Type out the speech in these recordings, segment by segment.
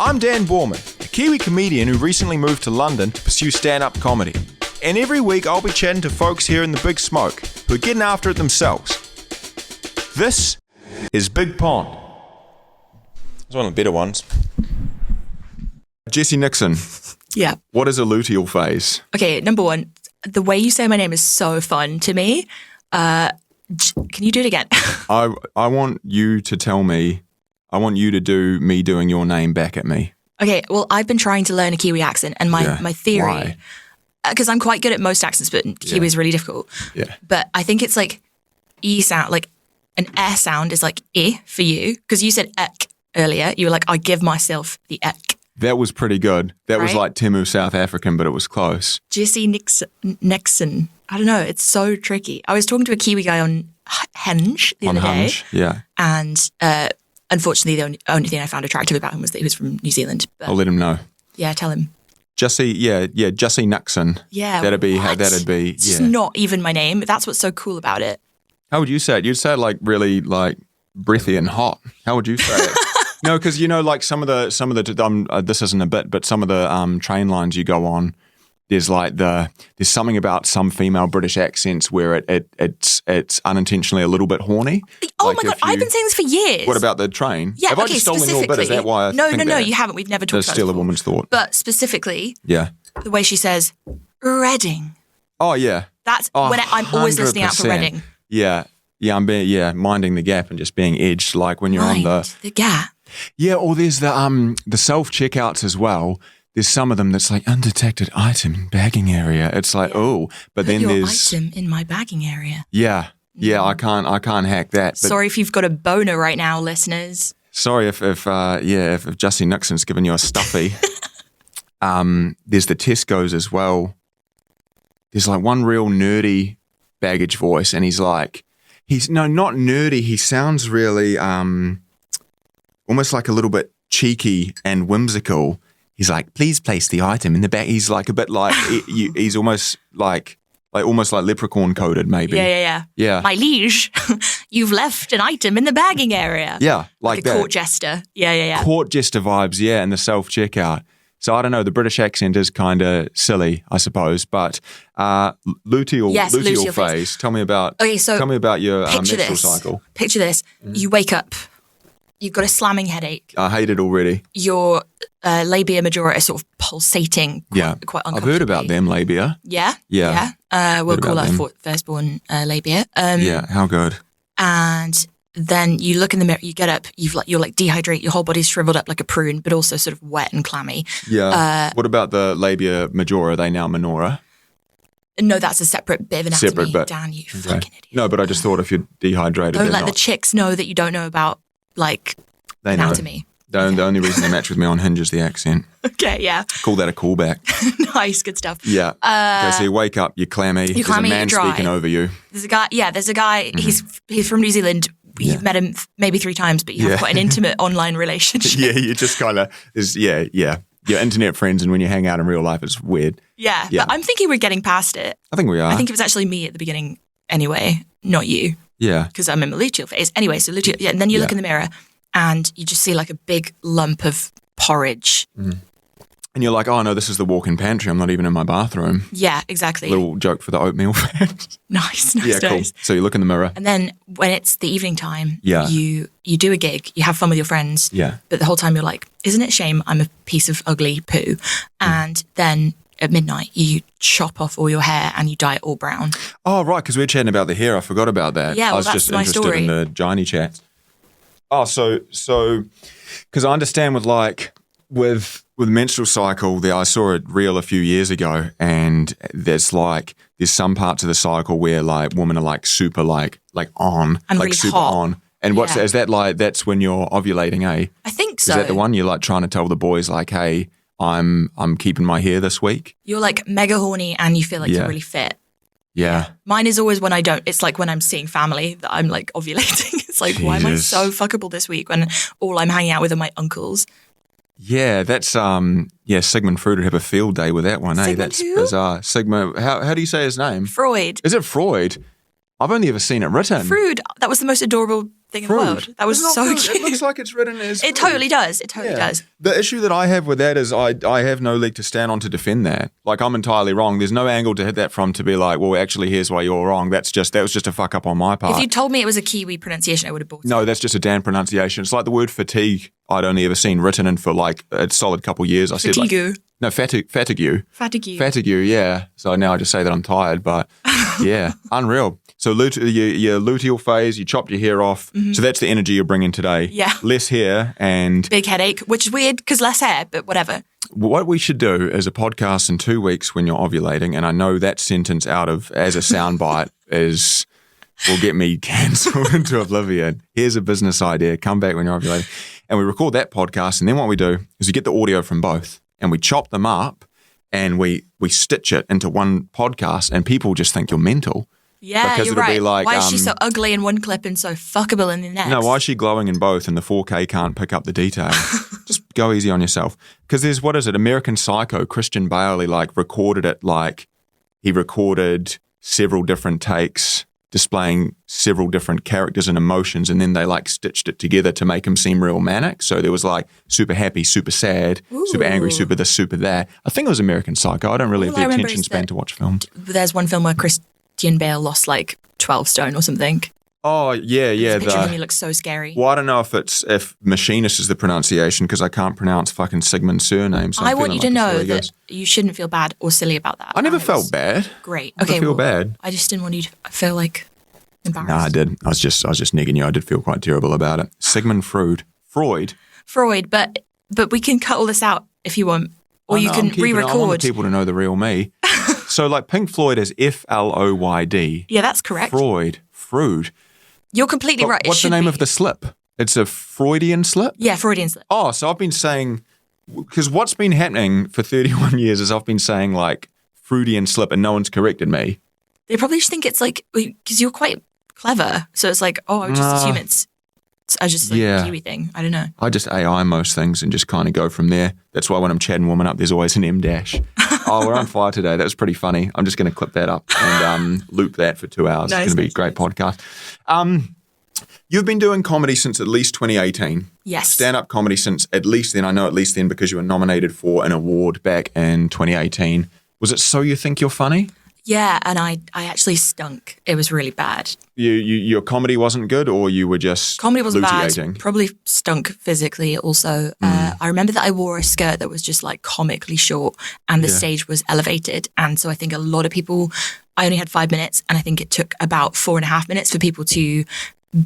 I'm Dan Boerman, a Kiwi comedian who recently moved to London to pursue stand-up comedy. And every week I'll be chatting to folks here in the Big Smoke who are getting after it themselves. This is Big Pond. It's one of the better ones. Jessie Nixon. Yeah. What is a luteal phase? Okay, number one, the way you say my name is so fun to me. Can you do it again? I want you to tell me, I want you to do me doing your name back at me. Okay, well, I've been trying to learn a Kiwi accent, and my theory, because I'm quite good at most accents, but Kiwi is really difficult. Yeah. But I think it's like E sound, like an air sound is like I for you, because you said ek earlier. You were like, I give myself the ek. That was pretty good. That was Right? like Temu South African, but it was close. Jessie Nixon. I don't know. It's so tricky. I was talking to a Kiwi guy on Hinge the other day. Yeah. And unfortunately, the only thing I found attractive about him was that he was from New Zealand. But I'll let him know. yeah, tell him. Jessie Nixon. Yeah. That'd be, It's just not even my name. That's what's so cool about it. How would you say it? You'd say it like really like breathy and hot. How would you say it? No, because you know, like some of the this isn't a bit, but some of the train lines you go on, there's something about some female British accents where it's unintentionally a little bit horny. Oh Like my God, I've been saying this for years. What about the train? Yeah, Have I okay, just stolen your bit? Is that why I No, think that? you haven't. We've never To talked about steal it a before. woman's thought. But specifically, Yeah. the way she says, Reading. Oh, yeah. That's when I'm always listening out for 100%. Reading. Yeah. Yeah, I'm minding the gap and just being edged, like when you're on The gap. Yeah, or there's the self-checkouts as well. There's some of them that's like undetected item in bagging area. It's like, oh, but then Your there's item in my bagging area. Yeah, I can't hack that. But Sorry if you've got a boner right now, listeners. sorry if Jessie Nixon's given you a stuffy. There's the Tesco's as well. There's like one real nerdy baggage voice, and he's not nerdy. He sounds really almost like a little bit cheeky and whimsical. He's like, please place the item in the bag. He's like a bit like he's almost like leprechaun coded, maybe. Yeah. My liege, you've left an item in the bagging area. Yeah, Like a that. court jester. Yeah. Court jester vibes, yeah, and the self-checkout. So I don't know, the British accent is kind of silly, I suppose, but luteal phase. Tell me about your menstrual cycle. Picture this. You wake up, you've got a slamming headache. I hate it already. Your labia majora is sort of pulsating quite uncomfortably. I've heard about them, labia. Yeah? Yeah. We'll Heard call about her them. firstborn labia. Yeah, how good. And then you look in the mirror, you get up, you're like dehydrate, your whole body's shriveled up like a prune, but also sort of wet and clammy. Yeah. What about the labia majora? Are they now minora? No, that's a separate bit of anatomy. Separate bit. Dan, you fucking idiot. No, but I just thought if you're dehydrated, Don't they're let not. the chicks know that you don't know about, like, They know. anatomy. The only reason they match with me on Hinge is the accent. Okay, yeah. Call that a callback. Nice, good stuff. Yeah. Okay, so you wake up, you're clammy. You're There's clammy, a man you're dry. speaking over you. There's a guy, Mm-hmm. he's from New Zealand. You've met him maybe 3 times, but you have quite an intimate online relationship. Yeah, you just kind of, Your internet friends, and when you hang out in real life, it's weird. Yeah, but I'm thinking we're getting past it. I think we are. I think it was actually me at the beginning anyway, not you. Yeah. Because I'm in my luteal phase. Anyway, so luteal, and then you look in the mirror and you just see like a big lump of porridge. Mm. And you're like, oh no, this is the walk-in pantry. I'm not even in my bathroom. Yeah, exactly. Little joke for the oatmeal fans. Nice. Yeah, cool. So you look in the mirror. And then when it's the evening time, Yeah. you do a gig, you have fun with your friends. Yeah. But the whole time you're like, isn't it a shame I'm a piece of ugly poo? And then at midnight you chop off all your hair and you dye it all brown. Oh, right, because we're chatting about the hair. I forgot about that. Yeah, I well, was that's just my interested story. in the gynae chat. Oh, so because I understand with menstrual cycle, I saw it real a few years ago, and there's some parts of the cycle where like women are like super like on, And like really super hot. on. And is that like, that's when you're ovulating, eh? I think so. Is that the one you're like trying to tell the boys like, hey, I'm keeping my hair this week? You're like mega horny and you feel like Yeah. you're really fit. Yeah. Mine is always when I don't. It's like when I'm seeing family that I'm like ovulating. It's like, why am I Jesus. so fuckable this week when all I'm hanging out with are my uncles? Yeah, that's Sigmund Freud would have a field day with that one, eh? Sigmund That's who? bizarre. Sigmund, how do you say his name? Freud. Is it Freud? I've only ever seen it written. Frood. That was the most adorable thing in the world. That was so cute. It looks like it's written as It totally does. It totally does. The issue that I have with that is I have no leg to stand on to defend that. Like, I'm entirely wrong. There's no angle to hit that from to be like, well, actually, here's why you're wrong. That was just a fuck up on my part. If you told me it was a Kiwi pronunciation, I would have bought it. No, that's just a Dan pronunciation. It's like the word fatigue I'd only ever seen written in for like a solid couple years. I said Fatigue. No, fatigue. Fatigue. Fatigue, yeah. So now I just say that I'm tired, but yeah, unreal. So your luteal phase, you chopped your hair off. Mm-hmm. So that's the energy you're bringing today. Yeah. Less hair and... big headache, which is weird because less hair, but whatever. What we should do is a podcast in 2 weeks when you're ovulating, and I know that sentence out of as a soundbite will get me cancelled into oblivion. Here's a business idea. Come back when you're ovulating. And we record that podcast, and then what we do is we get the audio from both, and we chop them up, and we stitch it into one podcast, and people just think you're mental. Yeah, because you're it'll right. be like, why is she so ugly in one clip and so fuckable in the next? No, why is she glowing in both and the 4K can't pick up the detail? Just go easy on yourself. Because there's, what is it, American Psycho, Christian Bale, recorded it he recorded several different takes displaying several different characters and emotions, and then they stitched it together to make him seem real manic. So there was super happy, super sad, super angry, super this, super that. I think it was American Psycho. I don't really have the attention span to watch film. There's one film where Christian Bale lost 12 stone or something. Oh, yeah. There's a picture of him, he looks so scary. Well, I don't know if machinist is the pronunciation because I can't pronounce fucking Sigmund's surname. So I want you to know that you shouldn't feel bad or silly about that. I never felt bad. Great. I feel bad. I just didn't want you to feel embarrassed. No, I did. I was just negging you. I did feel quite terrible about it. Sigmund Freud, but we can cut all this out if you want, or you can re-record. I want people to know the real me. So Pink Floyd is Floyd. Yeah, that's correct. Freud. You're completely right. What's the name of the slip? It's a Freudian slip? Yeah, Freudian slip. Oh, so I've been saying, because what's been happening for 31 years is I've been saying Freudian slip and no one's corrected me. They probably just think it's because you're quite clever. So it's I would just assume it's a Kiwi thing. I don't know. I just AI most things and just kind of go from there. That's why when I'm chatting woman up, there's always an M dash. Oh, we're on fire today. That was pretty funny. I'm just going to clip that up and loop that for 2 hours. Nice, it's going to be a great podcast. You've been doing comedy since at least 2018. Yes. Stand-up comedy since at least then. I know at least then because you were nominated for an award back in 2018. Was it So You Think You're Funny? Yeah, and I actually stunk. It was really bad. Your comedy wasn't good, or you were just comedy wasn't lutiating? Bad. Probably stunk physically. Also, I remember that I wore a skirt that was just comically short, and the stage was elevated. And so I think a lot of people. I only had 5 minutes, and I think it took about 4.5 minutes for people to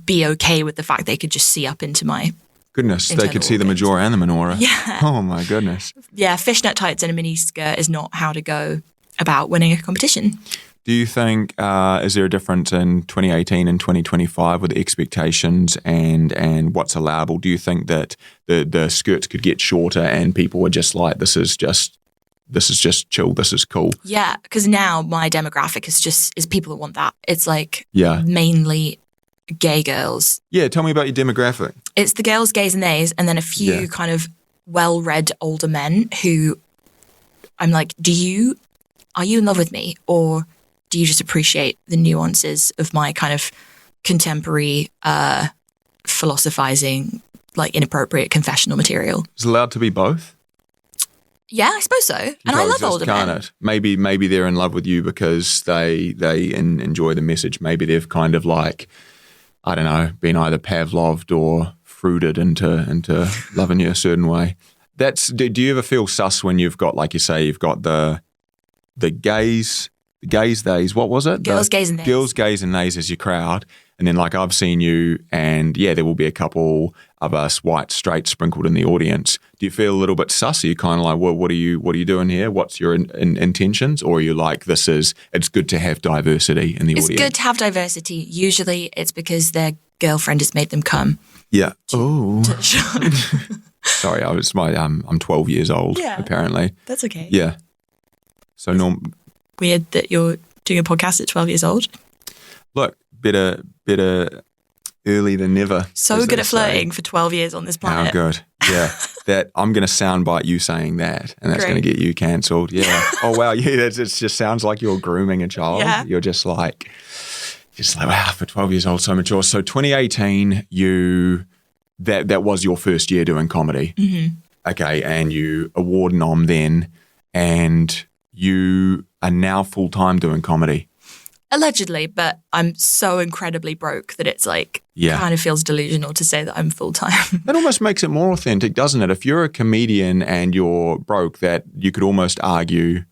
be okay with the fact they could just see up into my. Goodness, they could see the majora and the minora. Yeah. Oh my goodness. Yeah, fishnet tights and a mini skirt is not how to go about winning a competition. Do you think, is there a difference in 2018 and 2025 with expectations and what's allowable? Do you think that the skirts could get shorter and people were just this is just chill, this is cool? Yeah, because now my demographic is people that want that. It's mainly gay girls. Yeah, tell me about your demographic. It's the girls, gays and theys, and then a few kind of well-read older men who I'm are you in love with me, or do you just appreciate the nuances of my kind of contemporary, philosophizing, inappropriate confessional material? Is it allowed to be both? Yeah, I suppose so. And I love older men. Maybe they're in love with you because they enjoy the message. Maybe they've kind of I don't know, been either Pavloved or fruited into loving you a certain way. Do you ever feel sus when you've got, like you say, you've got the gays, theys, what was it? Girls, gays and theys. Girls, gays and theys as your crowd. And then I've seen you and there will be a couple of us white straight sprinkled in the audience. Do you feel a little bit sus? Are you kind of what are you doing here? What's your intentions? Or are you it's good to have diversity in the audience? It's good to have diversity. Usually it's because their girlfriend has made them come. Yeah. Oh. Sorry, I'm 12 years old, apparently. That's okay. Yeah. So weird that you're doing a podcast at 12 years old. Look, better early than never. So good at flirting for 12 years on this planet. How good. Yeah. That I'm going to soundbite you saying that, and that's going to get you cancelled. Yeah. Oh, wow. Yeah, it just sounds like you're grooming a child. Yeah. You're just just like, wow, for 12 years old, so mature. So 2018, that was your first year doing comedy. Mm-hmm. Okay, and you award nom then, and you are now full-time doing comedy. Allegedly, but I'm so incredibly broke that it's like, kind of feels delusional to say that I'm full-time. That almost makes it more authentic, doesn't it? If you're a comedian and you're broke, that you could almost argue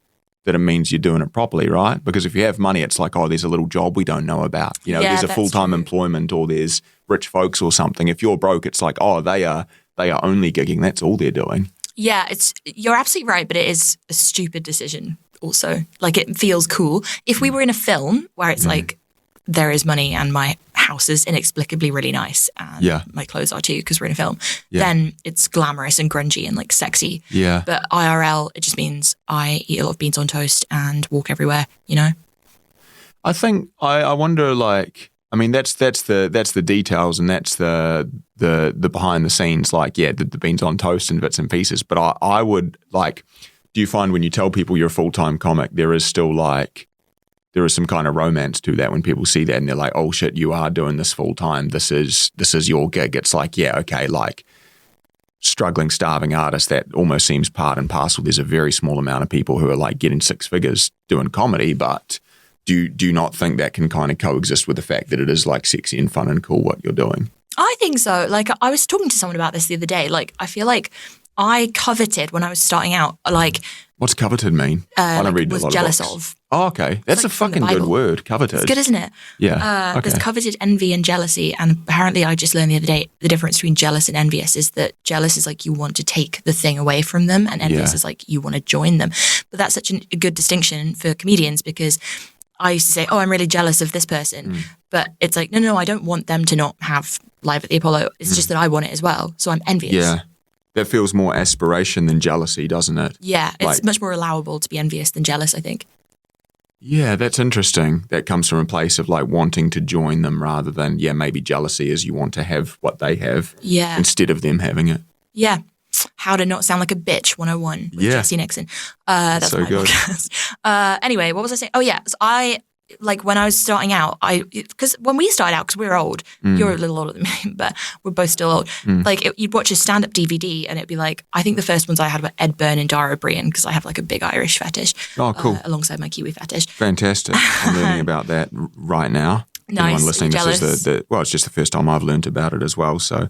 that it means you're doing it properly, right? Because if you have money, it's like, oh, there's a little job we don't know about. You know, there's a full-time employment, or there's rich folks or something. If you're broke, it's like, oh, they are only gigging. That's all they're doing. Yeah, you're absolutely right, but it is a stupid decision also. Like, it feels cool. If we were in a film where it's like, there is money and my house is inexplicably really nice and my clothes are too because we're in a film, then it's glamorous and grungy and like sexy. Yeah. But IRL, it just means I eat a lot of beans on toast and walk everywhere, you know? I think, I wonder, like, I mean, that's the details, and that's the behind the scenes, like, the beans on toast and bits and pieces. But I would, like, do you find when you tell people you're a full-time comic, there is still like, there is some kind of romance to that when people see that and they're like, oh shit, you are doing this full-time. This is your gig. It's like, okay, like struggling, starving artist, that almost seems part and parcel. There's a very small amount of people who are like getting six figures doing comedy, but do you not think that can kind of coexist with the fact that it is like sexy and fun and cool what you're doing? I think so. Like, I was talking to someone about this the other day. Like, I feel like I coveted when I was starting out, like... What's coveted mean? I don't read a lot of jealous books. of. Oh, okay. That's like a fucking good word, coveted. It's good, isn't it? Yeah. There's coveted, envy, and jealousy. And apparently I just learned the other day the difference between jealous and envious is that jealous is like you want to take the thing away from them, and envious is like you want to join them. But that's such a good distinction for comedians, because I used to say, oh, I'm really jealous of this person. But it's like, no, I don't want them to not have Live at the Apollo. It's just that I want it as well. So I'm envious. Yeah. That feels more aspiration than jealousy, doesn't it? Yeah, it's much more allowable to be envious than jealous, I think. Yeah, that's interesting. That comes from a place of like wanting to join them rather than, maybe jealousy is you want to have what they have instead of them having it. Yeah. How to Not Sound Like a Bitch 101 with Jessie Nixon. That's so my good. podcast. Anyway, what was I saying? Oh, yeah. So like when I was starting out, because when we started out, because we're old, you're a little older than me, but we're both still old. Like you'd watch a stand-up DVD and it'd be like, I think the first ones I had were Ed Byrne and Dara Brian, because I have like a big Irish fetish. Oh, cool. Alongside my Kiwi fetish. Fantastic. I'm learning about that right now. Nice. Anyone listening, Jealous? This is it's just the first time I've learned about it as well. So,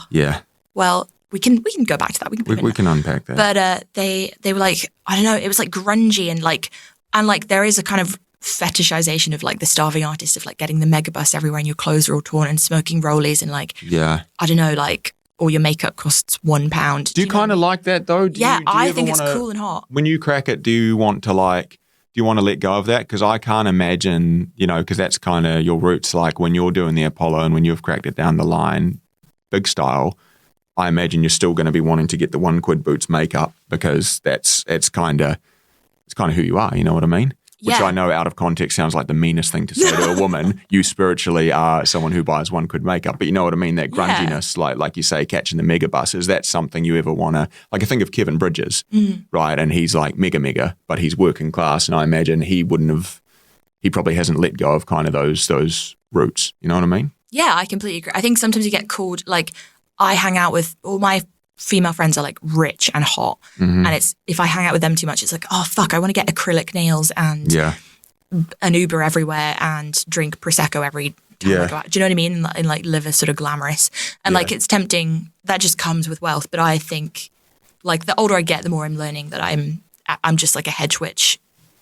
yeah. Well, we can go back to that. We can unpack that. But they were like, I don't know, it was like grungy and like there is a kind of fetishization of like the starving artist of like getting the megabus everywhere and your clothes are all torn and smoking rollies and like, I don't know, like all your makeup costs £1. Do you kind of like that though? Do I think it's cool and hot. When you crack it, do you want to let go of that? Because I can't imagine, because that's kind of your roots, like when you're doing the Apollo and when you've cracked it down the line, big style, I imagine you're still going to be wanting to get the £1 boots makeup because it's kind of who you are, you know what I mean? Which I know out of context sounds like the meanest thing to say to a woman. You spiritually are someone who buys £1 makeup, but you know what I mean? That grunginess, like you say, catching the megabus, is that something you ever want to, like I think of Kevin Bridges, right? And he's like mega, but he's working class. And I imagine he probably hasn't let go of kind of those roots. You know what I mean? Yeah, I completely agree. I think sometimes you get called, like I hang out with all my female friends are like rich and hot. And it's, if I hang out with them too much, it's like, oh fuck, I want to get acrylic nails and an Uber everywhere and drink Prosecco every time I go out. Do you know what I mean? And like live a sort of glamorous. And like it's tempting, that just comes with wealth. But I think like the older I get, the more I'm learning that I'm just like a hedge witch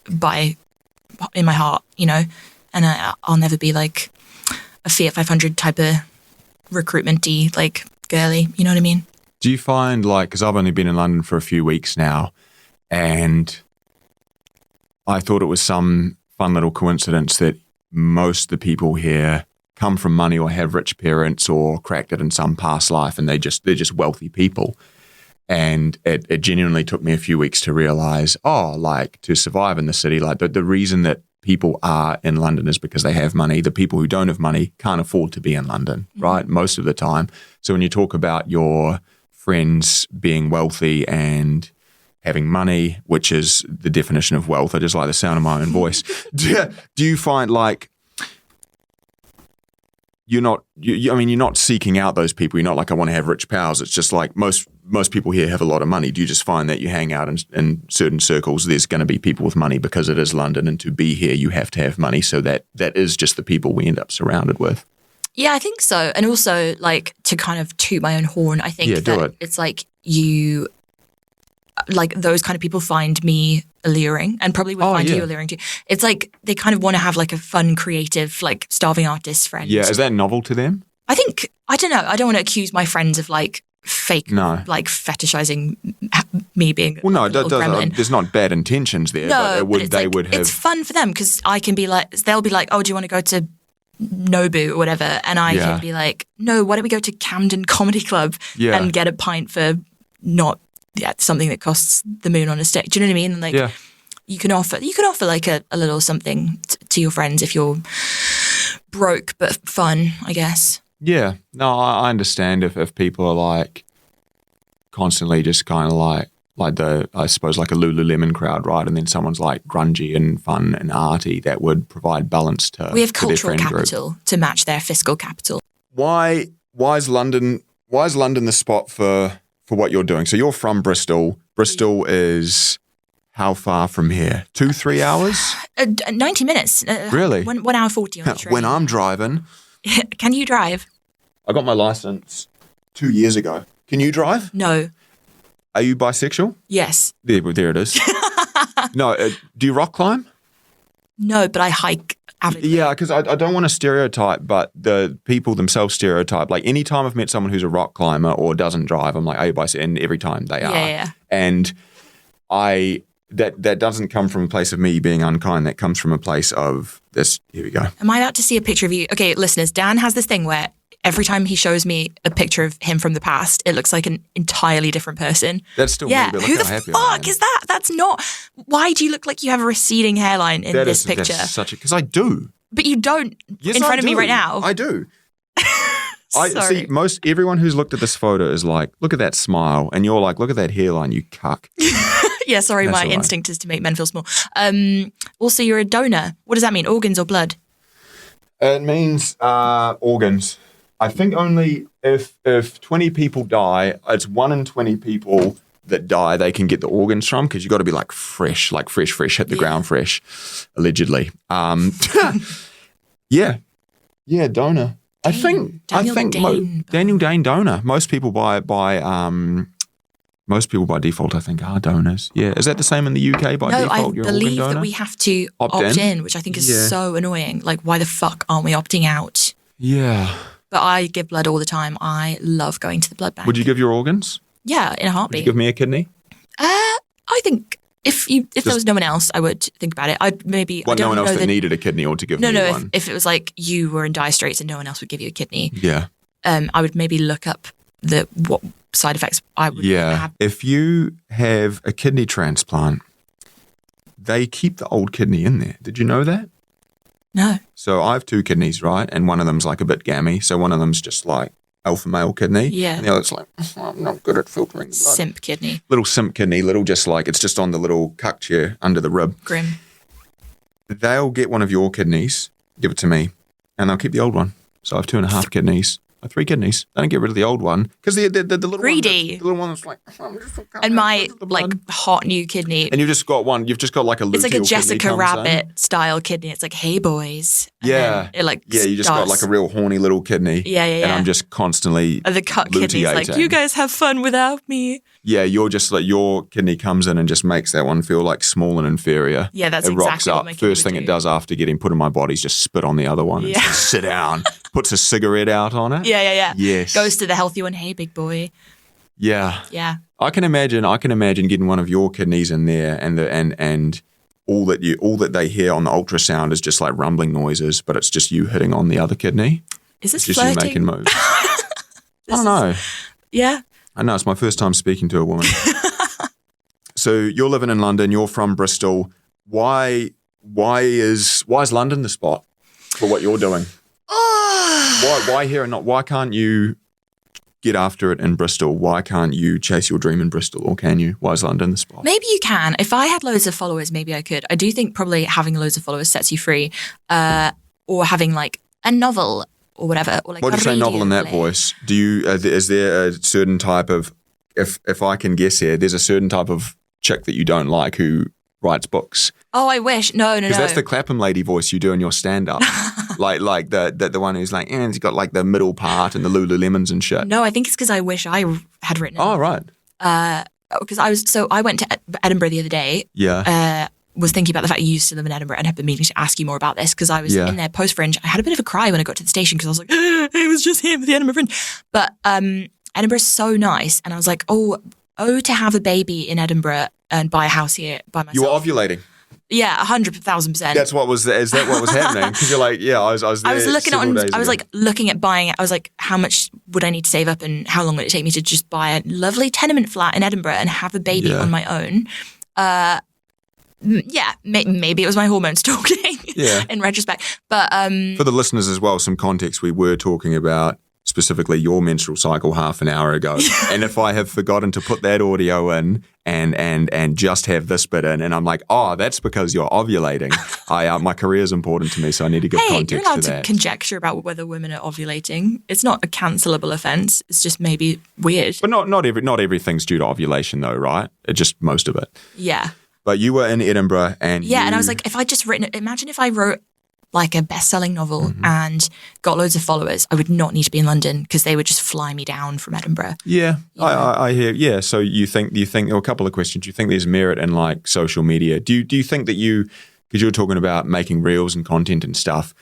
in my heart, and I'll never be like a Fiat 500 type of recruitment-y, like girly, you know what I mean? Do you find, like, because I've only been in London for a few weeks now, and I thought it was some fun little coincidence that most of the people here come from money or have rich parents or cracked it in some past life, and they're just wealthy people. And it genuinely took me a few weeks to realize, like, to survive in the city, like the reason that people are in London is because they have money. The people who don't have money can't afford to be in London, right? Most of the time. So when you talk about your friends being wealthy and having money, which is the definition of wealth, I just like the sound of my own voice. Do you find, like, you're not. I mean, you're not seeking out those people. You're not like, I want to have rich pals. It's just like most people here have a lot of money. Do you just find that you hang out in certain circles? There's going to be people with money because it is London, and to be here, you have to have money. So that is just the people we end up surrounded with. Yeah, I think so. And also, like, to kind of toot my own horn, I think that it's like those kind of people find me alluring and probably would find you alluring too. It's like they kind of want to have like a fun, creative, like starving artist friend. Yeah, is that novel to them? I think, I don't know. I don't want to accuse my friends of like fake, like fetishizing me being. Well, no, there's not bad intentions there. No, but they would have. It's fun for them because I can be like, they'll be like, oh, do you want to go to Nobu or whatever? And I can be like, no, why don't we go to Camden Comedy Club and get a pint for not something that costs the moon on a stage. Do you know what I mean? And like, you can offer like a little something to your friends if you're broke but fun, I guess. Yeah, no, I understand if people are like constantly just kind of like I suppose like a Lululemon crowd, right? And then someone's like grungy and fun and arty, that would provide balance to. We have cultural capital to match their fiscal capital. Why is London the spot for what you're doing? So you're from Bristol. Bristol is how far from here? 2-3 hours? 90 minutes. Really? 1 hour 40 on the train. When I'm driving. Can you drive? I got my license 2 years ago. Can you drive? No. Are you bisexual? Yes. There it is. No, do you rock climb? No, but I hike avidly. Yeah, because I don't want to stereotype, but the people themselves stereotype. Like any time I've met someone who's a rock climber or doesn't drive, I'm like, are you bisexual? And every time they are. Yeah. And that doesn't come from a place of me being unkind. That comes from a place of this. Here we go. Am I about to see a picture of you? Okay, listeners, Dan has this thing where every time he shows me a picture of him from the past, it looks like an entirely different person. That's still me, but look who how the happy fuck is that? That's not. Why do you look like you have a receding hairline in this picture? That's because I do. But you don't in front of me right now. I do. Sorry. See, everyone who's looked at this photo is like, look at that smile. And you're like, look at that hairline, you cuck. Yeah, sorry, my instinct is to make men feel small. Also, you're a donor. What does that mean? Organs or blood? It means organs. I think only if 20 people die, it's 1 in 20 people that die they can get the organs from, because you got to be like fresh, hit the ground fresh, allegedly. Yeah, donor. I think Daniel Dane donor. Most people by default, I think, are donors. Yeah, is that the same in the UK by default? No, I believe that we have to opt in, which I think is so annoying. Like, why the fuck aren't we opting out? Yeah. But I give blood all the time. I love going to the blood bank. Would you give your organs? Yeah, in a heartbeat. Would you give me a kidney? I think if there was no one else, I would think about it. I'd maybe. Well, no one else that needed a kidney or to give me one? No. If it was like you were in dire straits and no one else would give you a kidney, I would maybe look up what side effects I would have. If you have a kidney transplant, they keep the old kidney in there. Did you know that? No. So I have 2 kidneys, right? And one of them's like a bit gammy. So one of them's just like alpha male kidney. Yeah. And the other's like, I'm not good at filtering the blood. Simp kidney. Little simp kidney, just like, it's just on the little cuck chair under the rib. Grim. They'll get one of your kidneys, give it to me, and they'll keep the old one. So I have 2.5 kidneys. 3 kidneys. They don't get rid of the old one because the little greedy. The little one that's like, and my like hot new kidney. And you've just got one. You've just got like a. It's like a Jessica Rabbit style kidney. It's like, hey boys. And you just got like a real horny little kidney. Yeah. And I'm just constantly. The cut kidney's like, you guys have fun without me. Yeah, you're just like, your kidney comes in and just makes that one feel like small and inferior. Yeah, that's it exactly rocks up. What my kidney First thing it does after getting put in my body is just spit on the other one and just sit down. Puts a cigarette out on it. Yeah. Yes. Goes to the healthy one. Hey, big boy. Yeah. Yeah. I can imagine getting one of your kidneys in there and all that they hear on the ultrasound is just like rumbling noises, but it's just you hitting on the other kidney. Is this just flirting? You making moves. I don't know. Yeah. I know, it's my first time speaking to a woman. So you're living in London, you're from Bristol. Why is London the spot for what you're doing? Why here and not? Why can't you get after it in Bristol? Why can't you chase your dream in Bristol, or can you? Why is London the spot? Maybe you can. If I had loads of followers, maybe I could. I do think probably having loads of followers sets you free, or having like a novel or whatever. Or like Why do you say novel in that play. voice? Do you? Is there a certain type of? If I can guess here, there's a certain type of chick that you don't like who writes books. Oh, I wish. No. Because that's the Clapham lady voice you do in your stand-up. like the one who's like, and he's got like the middle part and the Lululemons and shit. No, I think it's because I wish I had written it. Oh, right. Because I went to Edinburgh the other day. Yeah. Was thinking about the fact you used to live in Edinburgh and have been meaning to ask you more about this because I was in there post-Fringe. I had a bit of a cry when I got to the station because I was like, it was just here for the Edinburgh Fringe. But Edinburgh's so nice. And I was like, oh, to have a baby in Edinburgh and buy a house here by myself. You were ovulating. Yeah, 100,000%. Is that what was happening? Because you're like, yeah, I was there. I was looking at buying it. I was like, how much would I need to save up and how long would it take me to just buy a lovely tenement flat in Edinburgh and have a baby on my own? Maybe it was my hormones talking in retrospect. But for the listeners as well, some context, we were talking about specifically your menstrual cycle half an hour ago. And if I have forgotten to put that audio in and just have this bit in, and I'm like, oh, that's because you're ovulating. My career is important to me, so I need to give context to that. You're allowed to conjecture about whether women are ovulating. It's not a cancelable offence. It's just maybe weird. But not everything's due to ovulation though, right? Just most of it. Yeah. But you were in Edinburgh and and I was like, if I just imagine if I wrote like a best-selling novel and got loads of followers, I would not need to be in London because they would just fly me down from Edinburgh. Yeah, I hear. Yeah, so you think a couple of questions. Do you think there's merit in like social media? Do you think that because you were talking about making reels and content and stuff,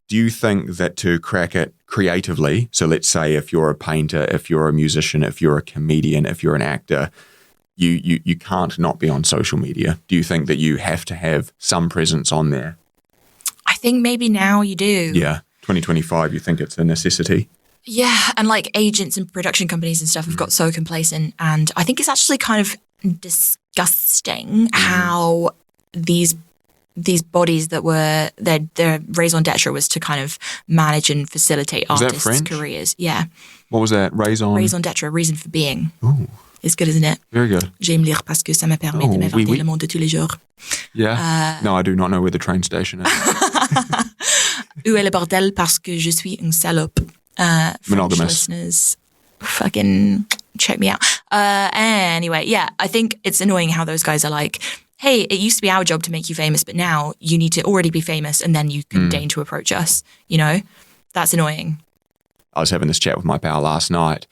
do you think that to crack it creatively, so let's say if you're a painter, if you're a musician, if you're a comedian, if you're an actor, you can't not be on social media? Do you think that you have to have some presence on there? I think maybe now you do. Yeah. 2025, you think it's a necessity? Yeah. And like agents and production companies and stuff have got so complacent. And I think it's actually kind of disgusting how these bodies that were their raison d'etre was to kind of manage and facilitate artists' careers. Yeah. What was that? Raison d'etre, reason for being. Ooh. It's good, isn't it? Very good. J'aime lire parce que ça me permet de m'inventer le monde de tous les jours. Yeah. No, I do not know where the train station is. Où est le bordel parce que je suis une salope. Monogamous. Listeners, fucking check me out. Anyway, yeah, I think it's annoying how those guys are like, hey, it used to be our job to make you famous, but now you need to already be famous and then you can deign to approach us. You know? That's annoying. I was having this chat with my pal last night.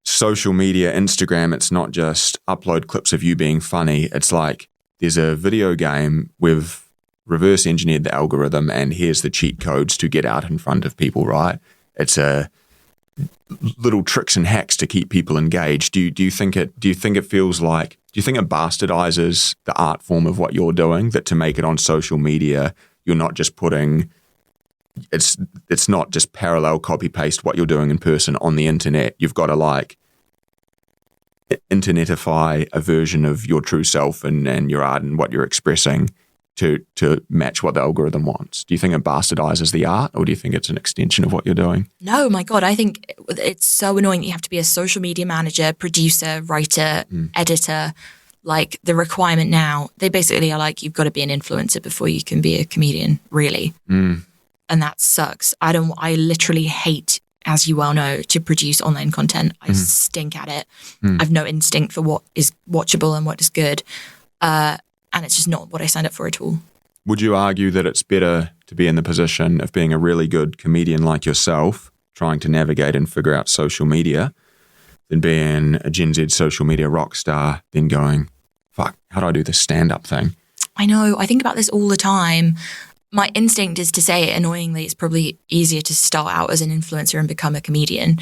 Social media, Instagram, it's not just upload clips of you being funny. It's like there's a video game, we've reverse engineered the algorithm and here's the cheat codes to get out in front of people, right? It's a little tricks and hacks to keep people engaged. Do you think it feels like, do you think it bastardizes the art form of what you're doing, that to make it on social media, you're not just putting, it's not just parallel copy paste what you're doing in person on the internet. You've got to like internetify a version of your true self and your art and what you're expressing to match what the algorithm wants. Do you think it bastardizes the art, or do you think it's an extension of what you're doing? No, my God, I think it's so annoying that you have to be a social media manager, producer, writer, editor. Like the requirement now, they basically are like, you've got to be an influencer before you can be a comedian, really. And that sucks. I literally hate, as you well know, to produce online content. I stink at it. I've no instinct for what is watchable and what is good. And it's just not what I signed up for at all. Would you argue that it's better to be in the position of being a really good comedian like yourself, trying to navigate and figure out social media, than being a Gen Z social media rock star, then going, fuck, how do I do this stand-up thing? I know. I think about this all the time. My instinct is to say, annoyingly, it's probably easier to start out as an influencer and become a comedian.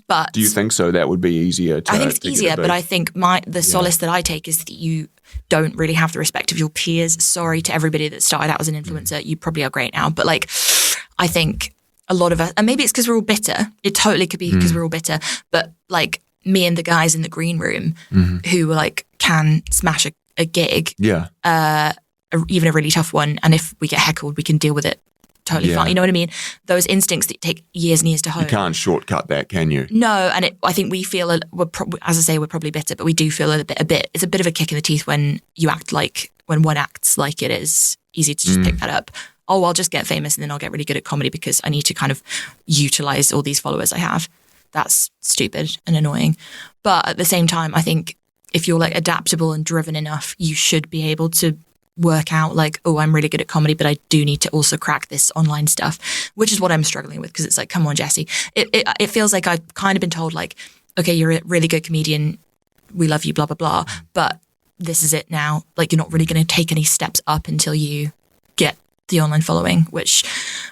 But do you think so? That would be easier. I think it's easier, but I think the solace that I take is that you don't really have the respect of your peers. Sorry to everybody that started out as an influencer. You probably are great now. But like, I think a lot of us, and maybe it's because we're all bitter. It totally could be because we're all bitter. But like me and the guys in the green room who like can smash a gig. Yeah. Even a really tough one, and if we get heckled, we can deal with it totally fine. You know what I mean? Those instincts that take years and years to hone. You can't shortcut that, can you? No, and I think we feel, as I say, we're probably bitter, but we do feel a bit. It's a bit of a kick in the teeth when one acts like it is easy to just pick that up. oh, I'll just get famous and then I'll get really good at comedy because I need to kind of utilize all these followers I have. That's stupid and annoying. But at the same time, I think if you're like adaptable and driven enough, you should be able to work out like, oh, I'm really good at comedy, but I do need to also crack this online stuff, which is what I'm struggling with. Because it's like, come on, Jessie. It feels like I've kind of been told like, okay, you're a really good comedian. We love you, blah, blah, blah. But this is it now. Like, you're not really going to take any steps up until you get the online following, which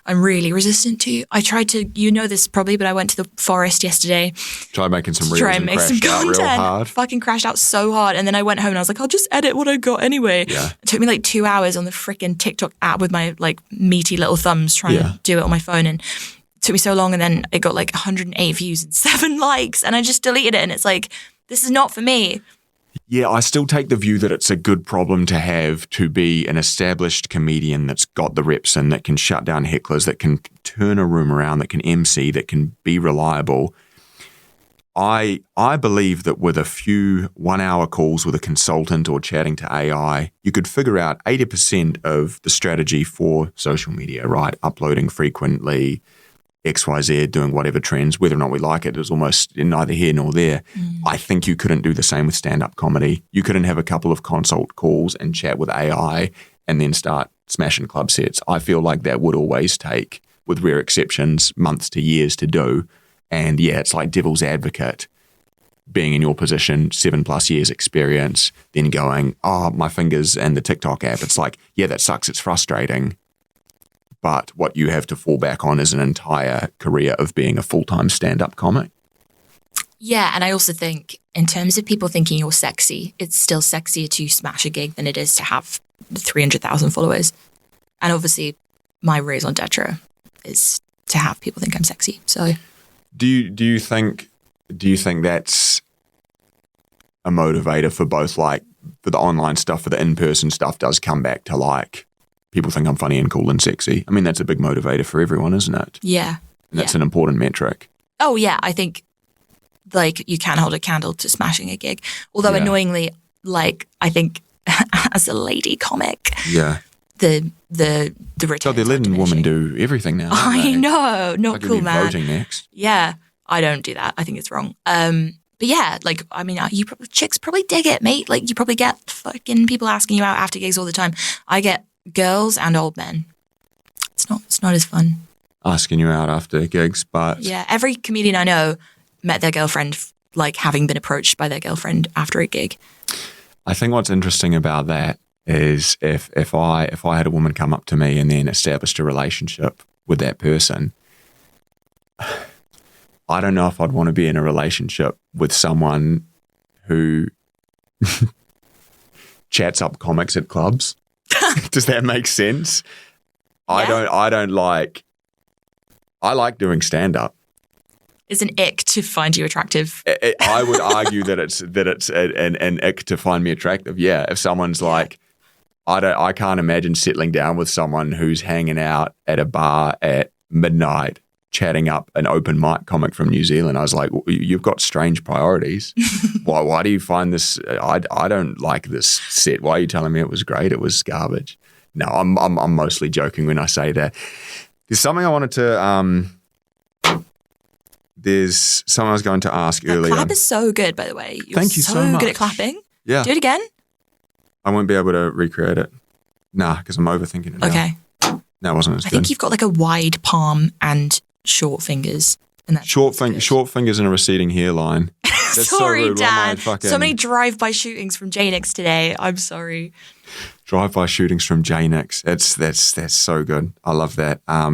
I'm really resistant to. I tried to, you know this probably, but I went to the forest yesterday. Tried making some reels and crashed out real hard. Fucking crashed out so hard. And then I went home and I was like, I'll just edit what I got anyway. Yeah. It took me like 2 hours on the freaking TikTok app with my like meaty little thumbs trying to do it on my phone. And it took me so long. And then it got like 108 views and 7 likes. And I just deleted it. And it's like, this is not for me. Yeah, I still take the view that it's a good problem to have, to be an established comedian that's got the reps in, that can shut down hecklers, that can turn a room around, that can MC, that can be reliable. I believe that with a few 1-hour calls with a consultant or chatting to AI, you could figure out 80% of the strategy for social media, right? Uploading frequently, XYZ, doing whatever trends, whether or not we like it is almost neither here nor there. I think you couldn't do the same with stand-up comedy. You couldn't have a couple of consult calls and chat with AI and then start smashing club sets. I feel like that would always take, with rare exceptions, months to years to do. And yeah, it's like devil's advocate, being in your position, 7+ years experience, then going, oh, my fingers and the TikTok app. It's like, yeah, that sucks. It's frustrating. But what you have to fall back on is an entire career of being a full-time stand-up comic. Yeah, and I also think in terms of people thinking you're sexy, it's still sexier to smash a gig than it is to have 300,000 followers. And obviously, my raison d'etre is to have people think I'm sexy. So, do you think that's a motivator for both, like for the online stuff, for the in-person stuff, does come back to like, people think I'm funny and cool and sexy. I mean, that's a big motivator for everyone, isn't it? Yeah. And that's an important metric. Oh, yeah. I think, like, you can hold a candle to smashing a gig. Although, annoyingly, like, I think as a lady comic, the returns. So they're letting women do everything now. I know. Not like cool, man. Voting next. Yeah. I don't do that. I think it's wrong. But yeah, like, I mean, chicks probably dig it, mate. Like, you probably get fucking people asking you out after gigs all the time. I get girls and old men. It's not as fun. Asking you out after gigs, but yeah, every comedian I know met their girlfriend, like having been approached by their girlfriend after a gig. I think what's interesting about that is if I had a woman come up to me and then established a relationship with that person, I don't know if I'd want to be in a relationship with someone who chats up comics at clubs. Does that make sense? Yeah. I like doing stand-up. It's an ick to find you attractive. I would argue that it's an ick to find me attractive. Yeah, if someone's like, I can't imagine settling down with someone who's hanging out at a bar at midnight, chatting up an open mic comic from New Zealand. I was like, you've got strange priorities. Why do you find this? I don't like this set. Why are you telling me it was great? It was garbage. No, I'm mostly joking when I say that. There's something I wanted to. There's something I was going to ask earlier. Clap is so good, by the way. Thank you so much. Good at clapping. Yeah. Do it again. I won't be able to recreate it. Nah, because I'm overthinking it now. Okay. That wasn't as good. I think you've got like a wide palm and short fingers. And that's short fingers and a receding hairline. That's sorry, so rude. Dan. So many drive-by shootings from J-Nix today. I'm sorry. Drive-by shootings from J-Nix. That's so good. I love that. I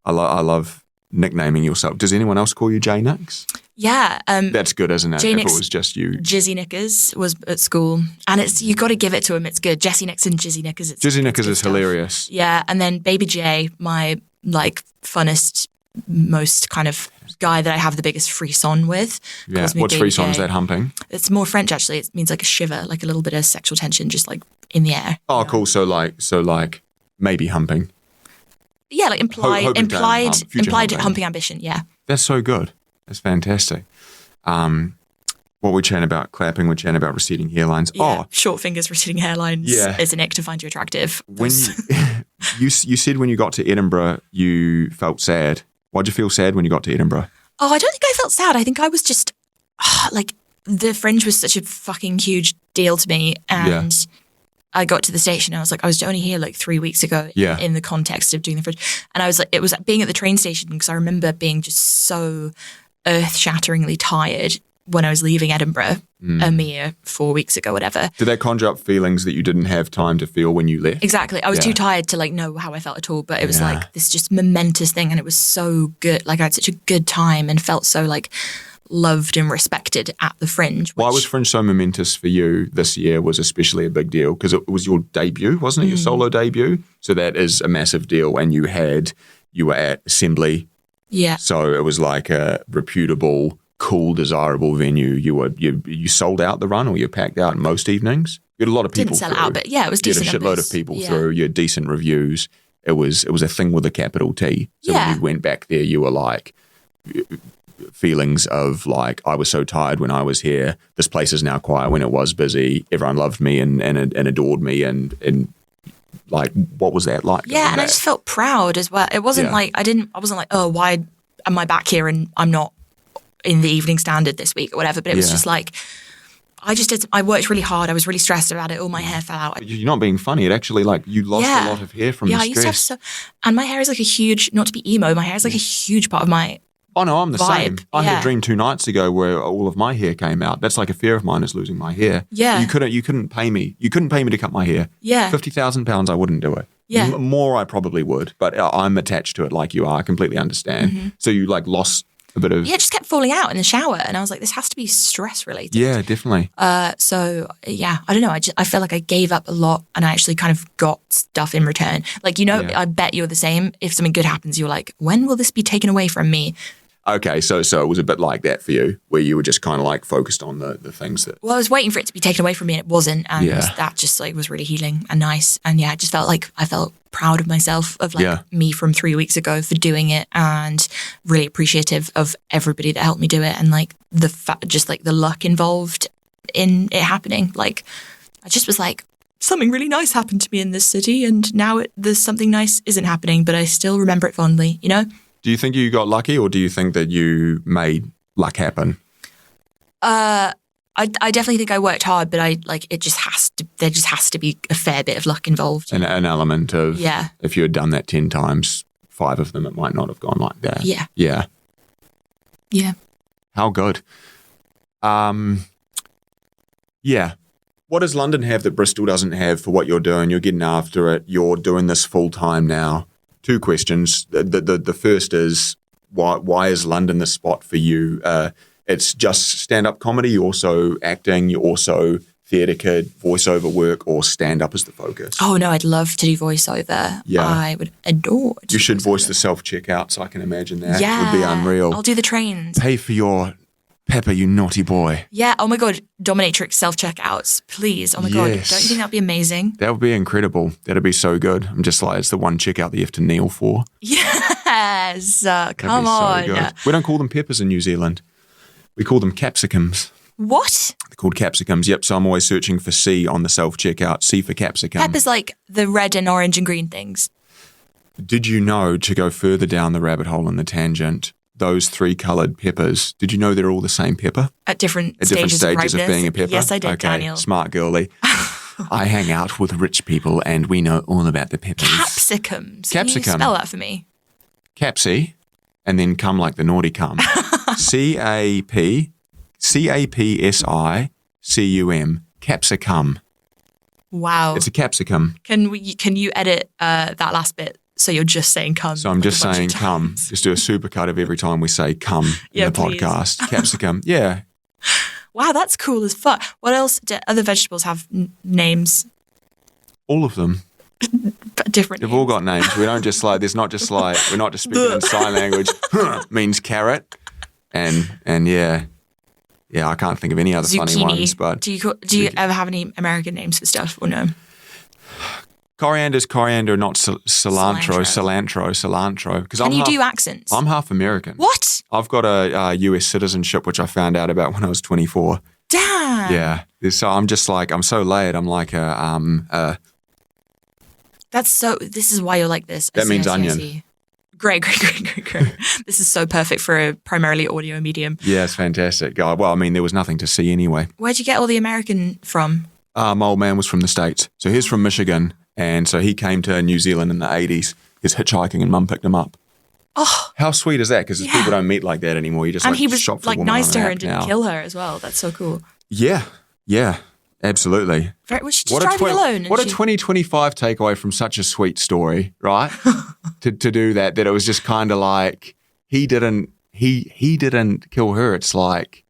love nicknaming yourself. Does anyone else call you J-Nix? Yeah. That's good, isn't it? J-Nix, if it was just you. Jizzy Knickers was at school. And you got to give it to him. It's good. Jessie Nixon, Jizzy Knickers. Jizzy Knickers is hilarious. Yeah. And then Baby J, my like funnest, most kind of guy that I have the biggest frisson with. Yeah. What's frisson? Is that humping? It's more French, actually. It means like a shiver, like a little bit of sexual tension, just like in the air. Oh, cool. So like maybe humping. Yeah, like implied humping ambition. Yeah. That's so good. That's fantastic. What we're chatting about clapping, we're chatting about receding hairlines. Yeah, short fingers, receding hairlines. Yeah. It's an ick to find you attractive. You said when you got to Edinburgh, you felt sad. Why'd you feel sad when you got to Edinburgh? Oh, I don't think I felt sad. I think I was just like the Fringe was such a fucking huge deal to me, and I got to the station and I was like, I was only here like 3 weeks ago in the context of doing the Fringe, and I was like, it was being at the train station because I remember being just so earth-shatteringly tired when I was leaving Edinburgh a mere 4 weeks ago, whatever. Did that conjure up feelings that you didn't have time to feel when you left? Exactly. I was too tired to like know how I felt at all, but it was like this just momentous thing, and it was so good. Like I had such a good time and felt so like loved and respected at the Fringe. Why was Fringe so momentous for you this year was especially a big deal? Because it was your debut, wasn't it? Your solo debut? So that is a massive deal, and you were at Assembly. Yeah. So it was like a reputable, cool, desirable venue. You sold out the run, or you packed out most evenings. You had a lot of people. Didn't sell out, but it was decent. You had a shitload of people through. You had decent reviews. It was a thing with a capital T. So when you went back there, you were like feelings of like, I was so tired when I was here. This place is now quiet when it was busy. Everyone loved me and adored me and like, what was that like? Yeah, and I just felt proud as well. It wasn't like I wasn't like, oh, why am I back here and I'm not in the Evening Standard this week or whatever. But it was just like, I worked really hard. I was really stressed about it. All my hair fell out. You're not being funny. It actually, like, you lost a lot of hair from the stress. Yeah, I used to have and my hair is like a huge, not to be emo, my hair is like a huge part of my Oh no, I'm the vibe. same. I had a dream 2 nights ago where all of my hair came out. That's like a fear of mine, is losing my hair. Yeah. You couldn't pay me. You couldn't pay me to cut my hair. Yeah. £50,000, I wouldn't do it. Yeah. More I probably would, but I'm attached to it like you are. I completely understand. Mm-hmm. So you like lost a bit of... Yeah, it just kept falling out in the shower. And I was like, this has to be stress related. Yeah, definitely. So yeah, I don't know. I felt like I gave up a lot and I actually kind of got stuff in return. Like, I bet you're the same. If something good happens, you're like, when will this be taken away from me? Okay, so it was a bit like that for you, where you were just kind of like focused on the things that... Well, I was waiting for it to be taken away from me and it wasn't. And that just like was really healing and nice. And yeah, I just felt like I felt proud of myself, of like me from 3 weeks ago for doing it, and really appreciative of everybody that helped me do it, and like just like the luck involved in it happening. Like I just was like, something really nice happened to me in this city, and now there's something nice isn't happening, but I still remember it fondly, Do you think you got lucky, or do you think that you made luck happen? I definitely think I worked hard, but there just has to be a fair bit of luck involved. An element of, if you had done that 10 times, 5 of them, it might not have gone like that. Yeah. Yeah. Yeah. How good. Yeah. What does London have that Bristol doesn't have for what you're doing? You're getting after it. You're doing this full time now. 2 questions. The first is, why is London the spot for you? It's just stand-up comedy, you're also acting, you're also theatre kid, voiceover work, or stand-up is the focus? Oh, no, I'd love to do voiceover. Yeah. I would adore You should voice the self-checkout, so I can imagine that. Yeah. It would be unreal. I'll do the trains. Pay for your Pepper, you naughty boy. Yeah, oh my God, dominatrix self-checkouts, please. Oh my God, don't you think that'd be amazing? That would be incredible. That'd be so good. I'm just like, it's the one checkout that you have to kneel for. Yes, come on. So good. We don't call them peppers in New Zealand. We call them capsicums. What? They're called capsicums, yep. So I'm always searching for C on the self-checkout, C for capsicum. Peppers like the red and orange and green things. Did you know, to go further down the rabbit hole in the tangent, those 3 coloured peppers, did you know they're all the same pepper? At different stages of being a pepper? Yes, I did, okay. Daniel. Smart girly. I hang out with rich people and we know all about the peppers. Capsicums. Capsicum. Can you spell that for me? Capsy, and then come like the naughty cum. CAPSICUM. Capsicum. Wow. It's a capsicum. Can you edit that last bit so you're just saying cum? So I'm just saying cum. Just do a supercut of every time we say cum in the podcast. Capsicum. Yeah. Wow, that's cool as fuck. What else do other vegetables have names? All of them. Different. They've all got names. We don't just like, there's not just like, we're not just speaking in sign language. Means carrot. And yeah. Yeah, I can't think of any other Zucchini. Funny ones. But do you ever have any American names for stuff or no? Coriander's coriander, not cilantro. Because Can you do accents? I'm half American. What? I've got a US citizenship, which I found out about when I was 24. Damn. Yeah. So I'm just like, I'm so layered. I'm like This is why you're like this. That means onion. Great. This is so perfect for a primarily audio medium. Yeah, it's fantastic. Well, I mean, there was nothing to see anyway. Where'd you get all the American from? My old man was from the States. So he's from Michigan. And so he came to New Zealand in the 80s. He was hitchhiking and Mum picked him up. Oh. How sweet is that? Because people don't meet like that anymore. You just and he was shop for like woman nice on to an her app and didn't now. kill her as well. That's so cool. Yeah, absolutely. Was she just driving alone? What a 2025 takeaway from such a sweet story, right? to do that it was just kind of like he didn't kill her. It's like,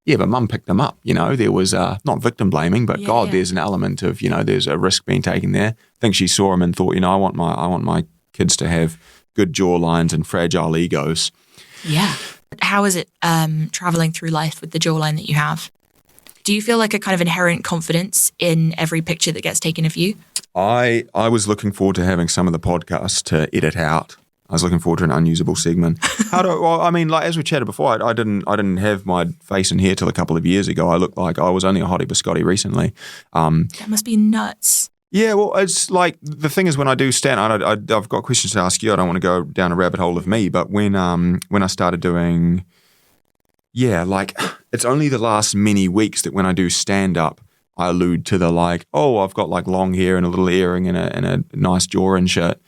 yeah, but Mum picked them up. You know, there was not victim blaming, but there's an element of, you know, there's a risk being taken there. I think she saw him and thought, you know, I want my kids to have good jawlines and fragile egos. Yeah. How is it traveling through life with the jawline that you have? Do you feel like a kind of inherent confidence in every picture that gets taken of you? I was looking forward to having some of the podcasts to edit out. I was looking forward to an unusable segment. As we chatted before, I didn't have my face and hair till a couple of years ago. I looked like I was only a hottie biscotti recently. That must be nuts. Yeah, well, it's like the thing is when I do stand, I've got questions to ask you. I don't want to go down a rabbit hole of me, but when I started doing, it's only the last many weeks that when I do stand up, I allude to the like, oh, I've got like long hair and a little earring and a nice jaw and shit.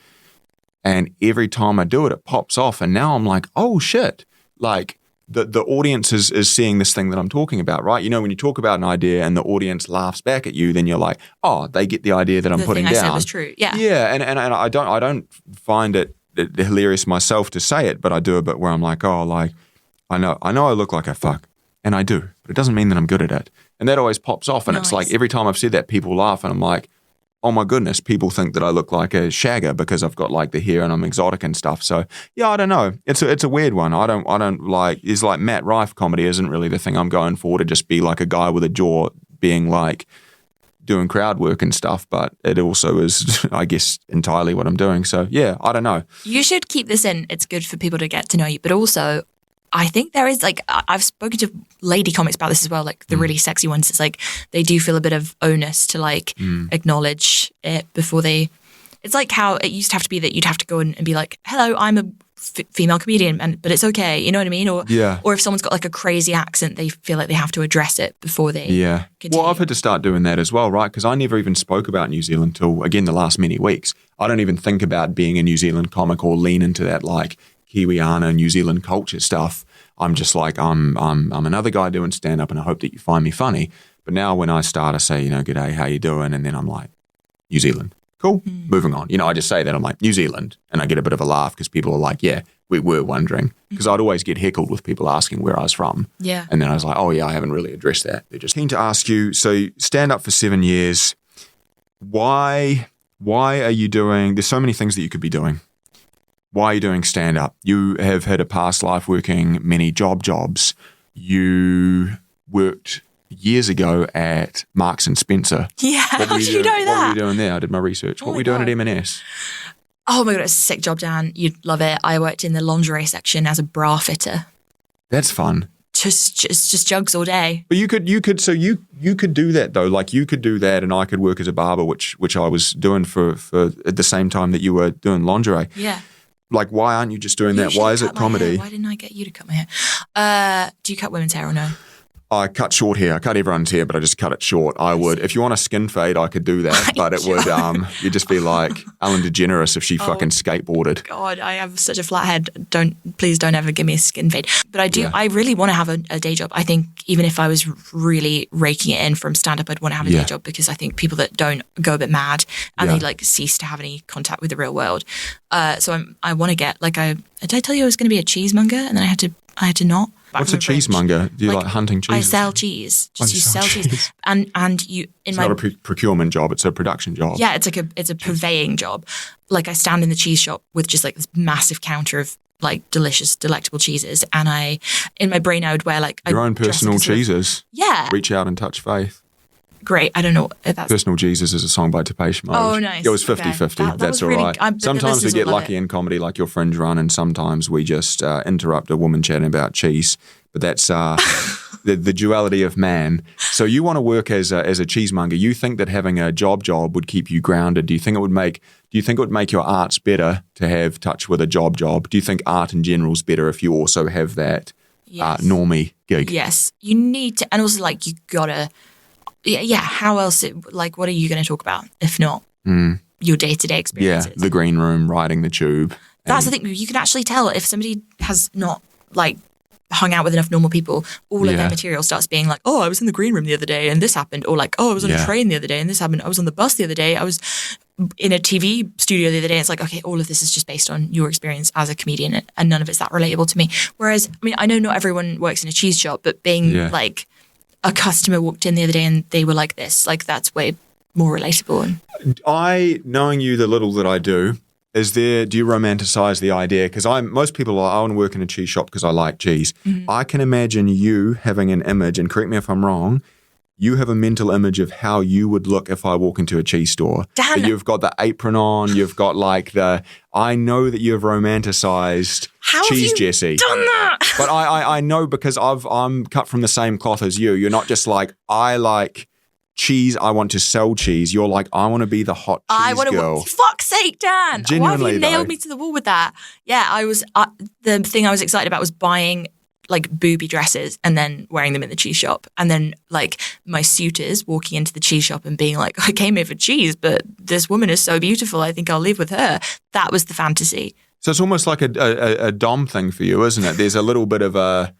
And every time I do it, it pops off. And now I'm like, oh shit, like the audience is seeing this thing that I'm talking about, right? You know, when you talk about an idea and the audience laughs back at you, then you're like, oh, they get the idea that I'm putting down. The thing I said was true. Yeah. Yeah, and I don't find it hilarious myself to say it, but I do a bit where I'm like, oh, like I know I look like a fuck, and I do, but it doesn't mean that I'm good at it. And that always pops off, and It's like every time I've said that, people laugh, and I'm like, oh my goodness, people think that I look like a shagger because I've got like the hair and I'm exotic and stuff. So yeah, I don't know. It's a weird one. I don't like. It's like Matt Rife comedy isn't really the thing I'm going for, to just be like a guy with a jaw being like doing crowd work and stuff. But it also is, I guess, entirely what I'm doing. So yeah, I don't know. You should keep this in. It's good for people to get to know you, but also I think there is like, I've spoken to lady comics about this as well, like the really sexy ones. It's like they do feel a bit of onus to like acknowledge it before they, it's like how it used to have to be that you'd have to go in and be like, hello, I'm a female comedian, but it's okay. You know what I mean? Or if someone's got like a crazy accent, they feel like they have to address it before they continue. Well, I've had to start doing that as well, right? Because I never even spoke about New Zealand till, again, the last many weeks. I don't even think about being a New Zealand comic or lean into that like Kiwiana, New Zealand culture stuff. I'm just like, I'm another guy doing stand-up and I hope that you find me funny. But now when I start, I say, you know, g'day, how you doing? And then I'm like, New Zealand. Cool. Moving on. You know, I just say that. I'm like, New Zealand. And I get a bit of a laugh because people are like, yeah, we were wondering. Because I'd always get heckled with people asking where I was from. Yeah. And then I was like, oh yeah, I haven't really addressed that. They're just keen to ask you, so stand up for 7 years. Why are you doing, there's so many things that you could be doing. Why are you doing stand-up? You have had a past life working many jobs. You worked years ago at Marks and Spencer. Yeah, how do you know that? What were you doing there? I did my research. What were you doing at M&S? Oh my God, it's a sick job, Dan. You'd love it. I worked in the lingerie section as a bra fitter. That's fun. Just jugs all day. But you could do that though. Like you could do that, and I could work as a barber, which I was doing for at the same time that you were doing lingerie. Yeah. Like, why aren't you just doing that? Why is it comedy? Why didn't I get you to cut my hair? Do you cut women's hair or no? I cut short hair. I cut everyone's hair, but I just cut it short. I would, if you want a skin fade, I could do that, but it would, you'd just be like Ellen DeGeneres if she fucking skateboarded. God, I have such a flat head. Please don't ever give me a skin fade. But I do, I really want to have a day job. I think even if I was really raking it in from stand-up, I'd want to have a day job because I think people that don't go a bit mad and they like cease to have any contact with the real world. So I want to get, like, did I tell you I was going to be a cheesemonger and then I had to not? What's a cheesemonger? Do you like hunting cheese? I sell cheese. You sell cheese. And you it's not a procurement job, it's a production job. Yeah, it's a purveying job. Like I stand in the cheese shop with just like this massive counter of like delicious, delectable cheeses. And in my brain I would wear like your own personal cheeses. Yeah. Reach out and touch faith. great. I don't know if that's... Personal Jesus is a song by Depeche Mode. Oh, nice. It was 50-50. That That's was all really, right. Sometimes we get lucky in comedy, like your Fringe run, and sometimes we just interrupt a woman chatting about cheese. But that's the duality of man. So you want to work as a cheesemonger. You think that having a job would keep you grounded. Do you think it would make your arts better to have touch with a job? Do you think art in general is better if you also have that normie gig? Yes. You need to, and also like you gotta, how else, what are you going to talk about if not your day-to-day experiences? Yeah, the green room, riding the tube. That's the thing. You can actually tell if somebody has not like hung out with enough normal people, all of their material starts being like, oh, I was in the green room the other day and this happened. Or like, oh, I was on a train the other day and this happened. I was on the bus the other day. I was in a TV studio the other day. It's like, okay, all of this is just based on your experience as a comedian and none of it's that relatable to me. Whereas, I mean, I know not everyone works in a cheese shop, but being like a customer walked in the other day and they were like this, like that's way more relatable. And knowing you the little that I do, do you romanticize the idea? Because most people I want to work in a cheese shop because I like cheese. Mm-hmm. I can imagine you having an image, and correct me if I'm wrong, you have a mental image of how you would look if I walk into a cheese store. Dan. You've got the apron on, you've got like I know that you have romanticized cheese, Jessie. Done that? But I know because I'm cut from the same cloth as you. You're not just like, I like cheese, I want to sell cheese. You're like, I want to be the hot cheese girl. Fuck's sake, Dan. Genuinely, why have you nailed me to the wall with that? Yeah, I was, the thing I was excited about was buying like booby dresses and then wearing them in the cheese shop. And then like my suitors walking into the cheese shop and being like, I came here for cheese, but this woman is so beautiful. I think I'll live with her. That was the fantasy. So it's almost like a dom thing for you, isn't it? There's a little bit of a,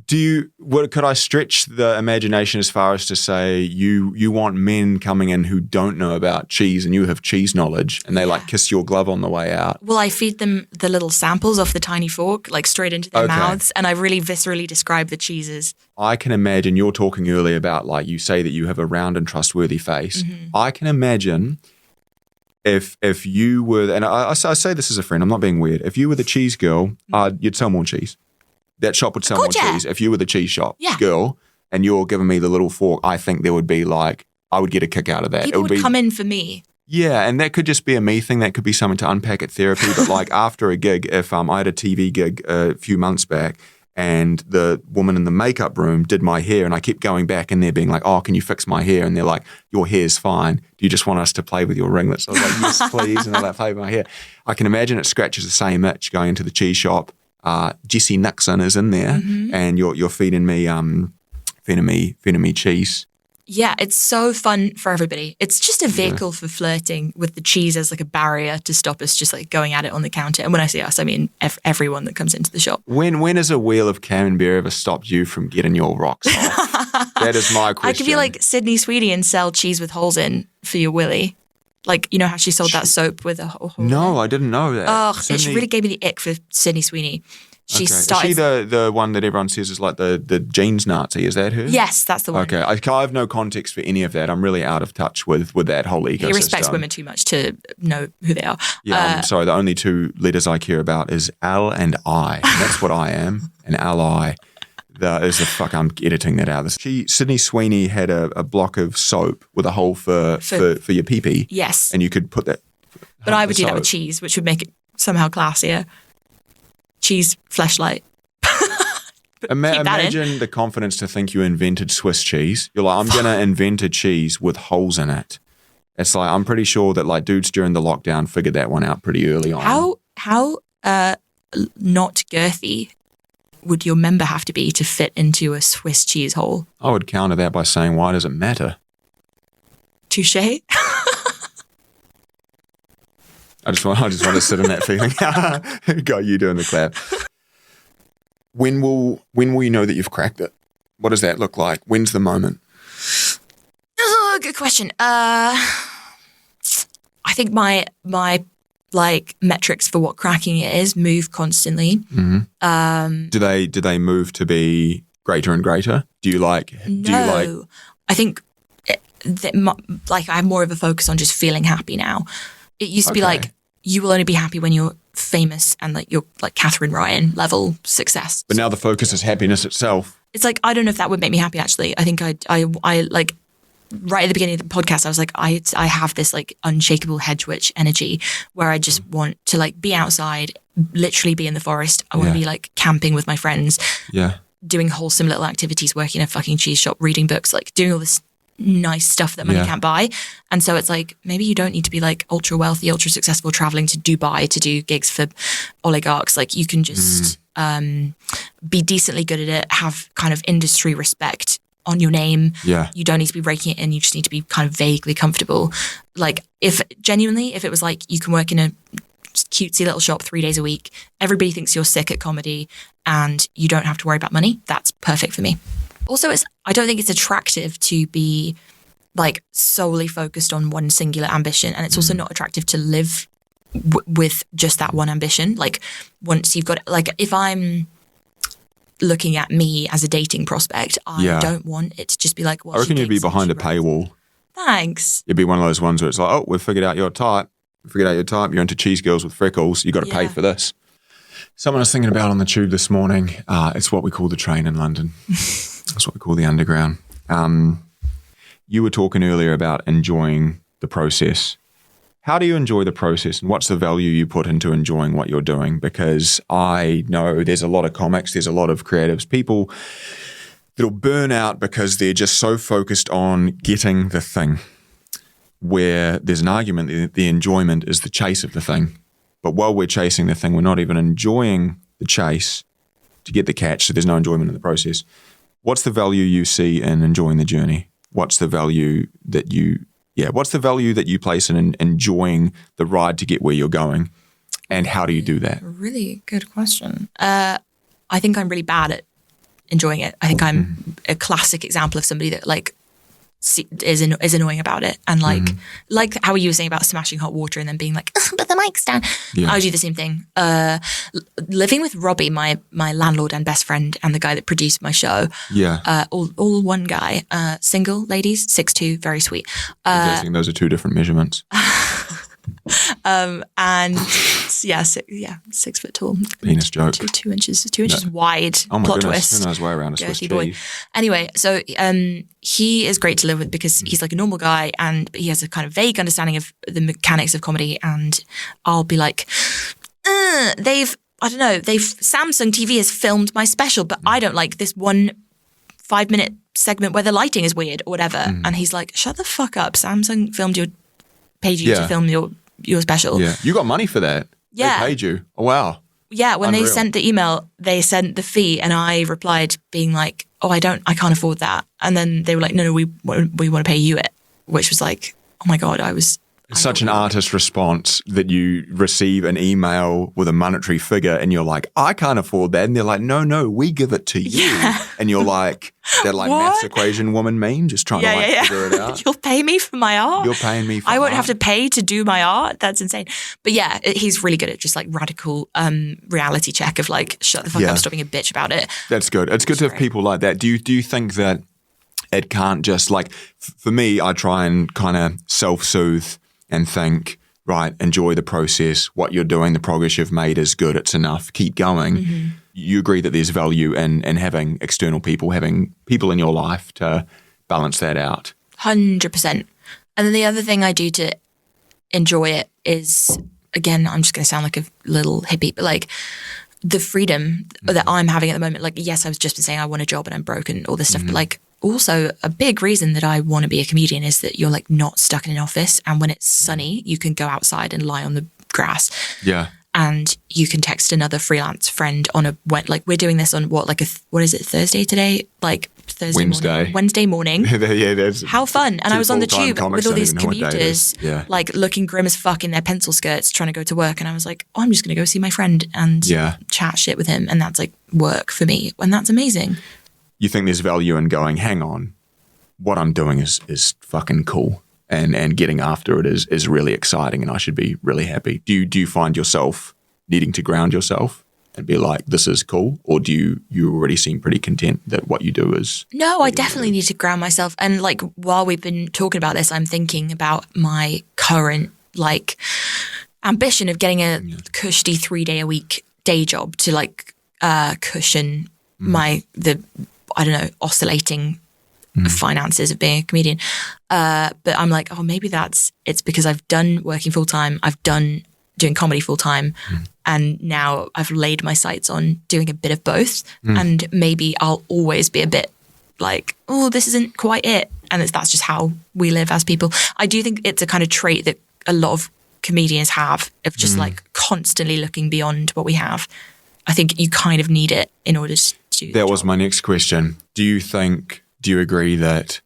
could I stretch the imagination as far as to say you want men coming in who don't know about cheese and you have cheese knowledge and they like kiss your glove on the way out? Well, I feed them the little samples off the tiny fork, like straight into their mouths, and I really viscerally describe the cheeses. I can imagine you're talking earlier about like you say that you have a round and trustworthy face. Mm-hmm. I can imagine if you were, and I say this as a friend, I'm not being weird, if you were the cheese girl, you'd sell more cheese. That shop would sell more cheese. If you were the cheese shop girl and you're giving me the little fork, I think there would be like, I would get a kick out of that. People would come in for me. Yeah, and that could just be a me thing. That could be something to unpack at therapy. But like after a gig, if I had a TV gig a few months back and the woman in the makeup room did my hair and I kept going back and they're being like, oh, can you fix my hair? And they're like, your hair's fine. Do you just want us to play with your ringlets? I was like, yes, please. And they're like, play with my hair. I can imagine it scratches the same itch going into the cheese shop. Jessie Nixon is in there, and you're feeding me cheese. Yeah, it's so fun for everybody. It's just a vehicle for flirting with the cheese as like a barrier to stop us just like going at it on the counter. And when I say us, I mean everyone that comes into the shop. When has a wheel of camembert ever stopped you from getting your rocks off? That is my question. I could be like Sydney Sweeney and sell cheese with holes in for your willy. Like, you know how she sold that soap with a hole? No, I didn't know that. Oh, it really gave me the ick for Sydney Sweeney. She started. Is she the one that everyone says is like the jeans Nazi? Is that her? Yes, that's the one. Okay, I have no context for any of that. I'm really out of touch with that whole ecosystem. He respects women too much to know who they are. Yeah, I'm sorry. The only two letters I care about is L and I. That's what I am, an ally. I'm editing that out. Sydney Sweeney had a block of soap with a hole for your pee-pee. Yes. And you could put that. But I would do that with cheese, which would make it somehow classier. Cheese fleshlight. Imagine the confidence to think you invented Swiss cheese. You're like, I'm going to invent a cheese with holes in it. It's like, I'm pretty sure that like dudes during the lockdown figured that one out pretty early on. How not girthy would your member have to be to fit into a Swiss cheese hole? I would counter that by saying, why does it matter? Touché. I just want to sit in that feeling. Got you doing the clap. When will you know that you've cracked it? What does that look like? When's the moment? Oh, good question. I think my like metrics for what cracking it is move constantly. Mm-hmm. Do they move to be greater and greater? No. I think I have more of a focus on just feeling happy now. It used to be like, you will only be happy when you're famous and like you're like Catherine Ryan level success. But now the focus is happiness itself. It's like, I don't know if that would make me happy actually. I think I like right at the beginning of the podcast, I was like, I have this like unshakable head twitch energy where I just want to like be outside, literally be in the forest. I want to be like camping with my friends, doing wholesome little activities, working in a fucking cheese shop, reading books, like doing all this nice stuff that money can't buy. And so it's like, maybe you don't need to be like ultra wealthy, ultra successful, traveling to Dubai to do gigs for oligarchs. Like you can just be decently good at it, have kind of industry respect on your name. You don't need to be raking it in. You just need to be kind of vaguely comfortable. Like if it was like you can work in a cutesy little shop 3 days a week, everybody thinks you're sick at comedy and you don't have to worry about money, that's perfect for me. Also, I don't think it's attractive to be like solely focused on one singular ambition. And it's also not attractive to live with just that one ambition. Like once you've got, like if I'm looking at me as a dating prospect, I don't want it to just be like, well, I reckon you'd be behind a paywall. Thanks. You'd be one of those ones where it's like, oh, we've figured out your type. You're into cheese girls with freckles. You got to pay for this. Someone I was thinking about on the tube this morning, it's what we call the train in London. That's what we call the underground. You were talking earlier about enjoying the process. How do you enjoy the process, and what's the value you put into enjoying what you're doing? Because I know there's a lot of comics, there's a lot of creatives, people that'll burn out because they're just so focused on getting the thing, where there's an argument that the enjoyment is the chase of the thing. But while we're chasing the thing, we're not even enjoying the chase to get the catch, so there's no enjoyment in the process. What's the value you see in enjoying the journey? What's the value that you place in enjoying the ride to get where you're going? And how do you do that? Really good question. I think I'm really bad at enjoying it. I think I'm a classic example of somebody that like is annoying about it. And like how you were saying about smashing hot water and then being like, but the mic's down. I do the same thing. Living with Robbie, my landlord and best friend and the guy that produced my show. All one guy, single, ladies, 6'2", very sweet. I'm guessing those are two different measurements. And 6 foot tall. Penis joke. 2 inches wide. Oh my plot goodness. twist. Who knows way around a Swiss cheese. Boy. Anyway, so he is great to live with because he's like a normal guy and he has a kind of vague understanding of the mechanics of comedy. And I'll be like, Samsung TV has filmed my special, but I don't like this 1 5-minute segment where the lighting is weird or whatever. And he's like, shut the fuck up. Samsung paid you to film your special. Yeah, you got money for that. Yeah. They paid you. Oh, wow. Yeah, when Unreal. they sent the email, they sent the fee and I replied being like, oh, I can't afford that. And then they were like, no, we want to pay you it, which was like, oh my God, It's such an artist response that you receive an email with a monetary figure and you're like, I can't afford that. And they're like, no, we give it to you. Yeah. And you're like, that like maths equation woman meme, just trying to figure it out. You'll pay me for my art? You're paying me for I won't have to pay to do my art? That's insane. But yeah, he's really good at just like radical reality check of like, shut the fuck up, stop being a bitch about it. That's good. It's good to have people like that. Do you think that it can't just like, for me, I try and kind of self-soothe and think, right, enjoy the process. What you're doing, the progress you've made is good. It's enough. Keep going. You agree that there's value in having external people, having people in your life to balance that out. 100%. And then the other thing I do to enjoy it is, again, I'm just going to sound like a little hippie, but like the freedom that I'm having at the moment. Like, yes, I was just been saying I want a job and I'm broke and all this stuff, but like, also, a big reason that I want to be a comedian is that you're like not stuck in an office, and when it's sunny, you can go outside and lie on the grass. Yeah. And you can text another freelance friend on we're doing this on what is it, Thursday today? Like Wednesday morning. That's how fun. And I was on the tube with all these commuters, like looking grim as fuck in their pencil skirts trying to go to work. And I was like, oh, I'm just going to go see my friend and chat shit with him. And that's like work for me. And that's amazing. You think there's value in going, hang on, what I'm doing is fucking cool and getting after it is really exciting and I should be really happy. Do you find yourself needing to ground yourself and be like, this is cool? Or do you already seem pretty content that what you do is... No, I definitely need to ground myself. And like while we've been talking about this, I'm thinking about my current like ambition of getting a cushy 3-day-a-week day job to like cushion oscillating finances of being a comedian. But I'm like, oh, maybe it's because I've done working full time. I've done doing comedy full time. And now I've laid my sights on doing a bit of both. And maybe I'll always be a bit like, oh, this isn't quite it. And that's just how we live as people. I do think it's a kind of trait that a lot of comedians have of just like constantly looking beyond what we have. I think you kind of need it in order to do that. Was my next question. Do you agree that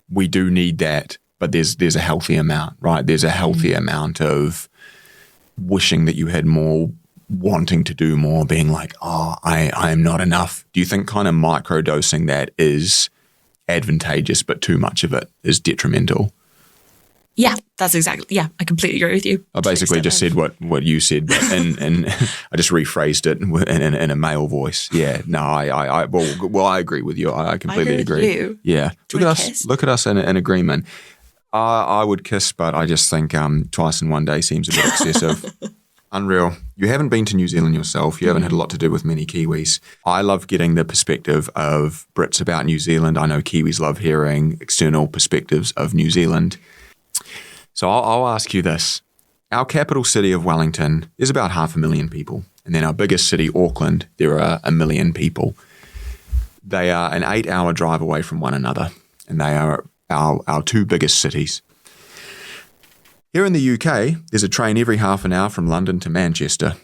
we do need that, but there's a healthy amount, right? There's a healthy amount of wishing that you had more, wanting to do more, being like, oh, I am not enough. Do you think kind of microdosing that is advantageous, but too much of it is detrimental? Yeah, that's exactly. Yeah, I completely agree with you. I basically just said what you said, but and I just rephrased it in a male voice. Yeah, no, I agree with you. I completely agree. With you. Yeah, look at us in agreement. I would kiss, but I just think twice in one day seems a bit excessive. Unreal. You haven't been to New Zealand yourself. You haven't had a lot to do with many Kiwis. I love getting the perspective of Brits about New Zealand. I know Kiwis love hearing external perspectives of New Zealand. So I'll ask you this. Our capital city of Wellington is about 500,000 people. And then our biggest city, Auckland, there are 1 million people. They are an 8-hour drive away from one another. And they are our two biggest cities. Here in the UK, there's a train every half an hour from London to Manchester.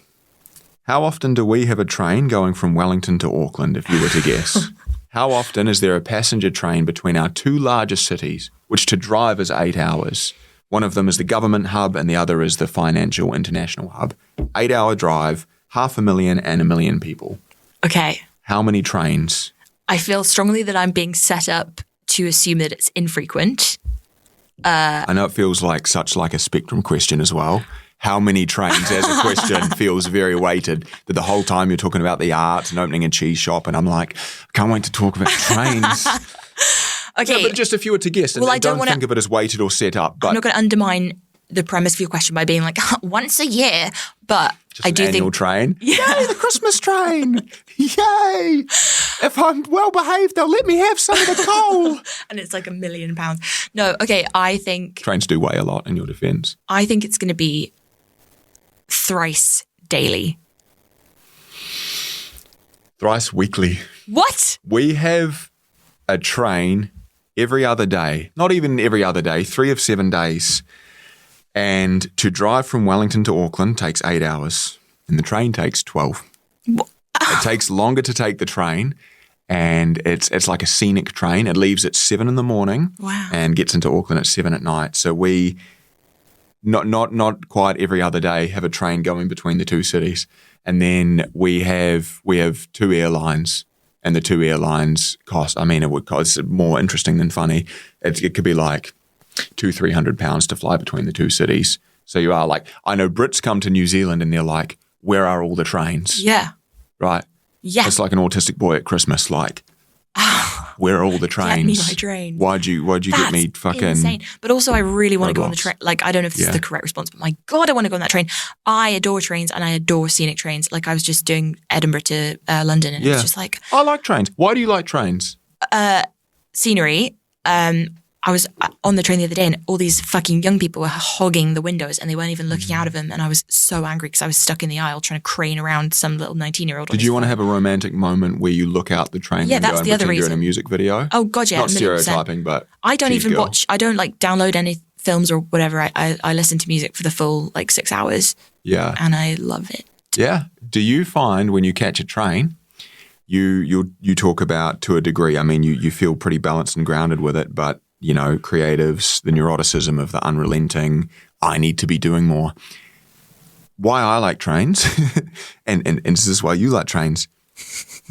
How often do we have a train going from Wellington to Auckland, if you were to guess? How often is there a passenger train between our two largest cities, which to drive is 8 hours? One of them is the government hub and the other is the financial international hub. 8-hour drive, 500,000 and 1 million people. Okay. How many trains? I feel strongly that I'm being set up to assume that it's infrequent. I know it feels like such like a spectrum question as well. How many trains as a question feels very weighted, that the whole time you're talking about the art and opening a cheese shop and I'm like, I can't wait to talk about trains. Okay. No, but just if you were to guess, and I don't think of it as weighted or set up. But I'm not going to undermine the premise for your question by being like, once a year, but just I do annual think train. Yeah. Yay, the Christmas train. Yay. If I'm well behaved, they'll let me have some of the coal. And it's like £1 million. No, okay, I think trains do weigh a lot in your defense. I think it's going to be thrice daily. Thrice weekly. What? We have a train every other day, not even every other day, 3 of 7 days. And to drive from Wellington to Auckland takes 8 hours and the train takes 12. It takes longer to take the train and it's like a scenic train. It leaves at 7 in the morning and gets into Auckland at 7 at night. So we, not quite every other day, have a train going between the two cities. And then we have 2 airlines. And the 2 airlines cost, I mean, it would cost, it's more interesting than funny. It could be like £200-300 to fly between the two cities. So you are like, I know Brits come to New Zealand and they're like, where are all the trains? Yeah. Right? Yeah. It's like an autistic boy at Christmas, like, where are all the trains? Get me my train. Why'd you get me fucking insane. But also I really want to go on the roadblocks. train. Like, I don't know if this is the correct response, but my God, I want to go on that train. I adore trains and I adore scenic trains. Like I was just doing Edinburgh to London and it was just like, I like trains. Why do you like trains? scenery. I was on the train the other day and all these fucking young people were hogging the windows and they weren't even looking out of them. And I was so angry because I was stuck in the aisle trying to crane around some little 19-year-old. Did you want to have a romantic moment where you look out the train window that's and the other pretend you're in reason. a music video? Oh, God, yeah. Not 1,000,000%. stereotyping, but I don't cheese even girl. watch, I don't like download any films or whatever. I listen to music for the full like 6 hours. Yeah. And I love it. Yeah. Do you find when you catch a train, you talk about to a degree, I mean, you feel pretty balanced and grounded with it, but you know, creatives, the neuroticism of the unrelenting, I need to be doing more. Why I like trains, and this is why you like trains,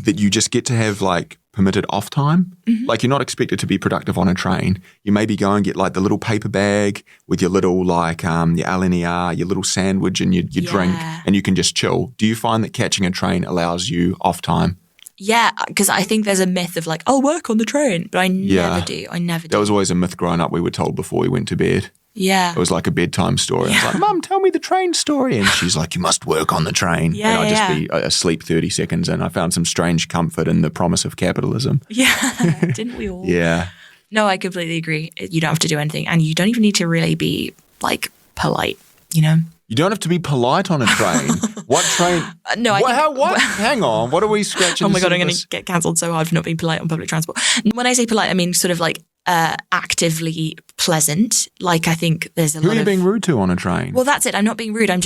that you just get to have like permitted off time. Mm-hmm. Like you're not expected to be productive on a train. You maybe go and get like the little paper bag with your little like your LNER, your little sandwich and your drink, and you can just chill. Do you find that catching a train allows you off time? Yeah, because I think there's a myth of like, I'll work on the train, but I never do. I never do. That was always a myth growing up we were told before we went to bed. Yeah. It was like a bedtime story. I was like, Mum, tell me the train story. And she's like, you must work on the train. Yeah, and I'd just be asleep 30 seconds and I found some strange comfort in the promise of capitalism. Yeah, didn't we all? Yeah. No, I completely agree. You don't have to do anything, and you don't even need to really be like polite, you know? You don't have to be polite on a train. What train? No, What? Hang on. What are we scratching? Oh my God, I'm going to get cancelled so hard for not being polite on public transport. When I say polite, I mean sort of like actively pleasant. Like I think there's a lot of... Who are you being rude to on a train? Well, that's it. I'm not being rude. I'm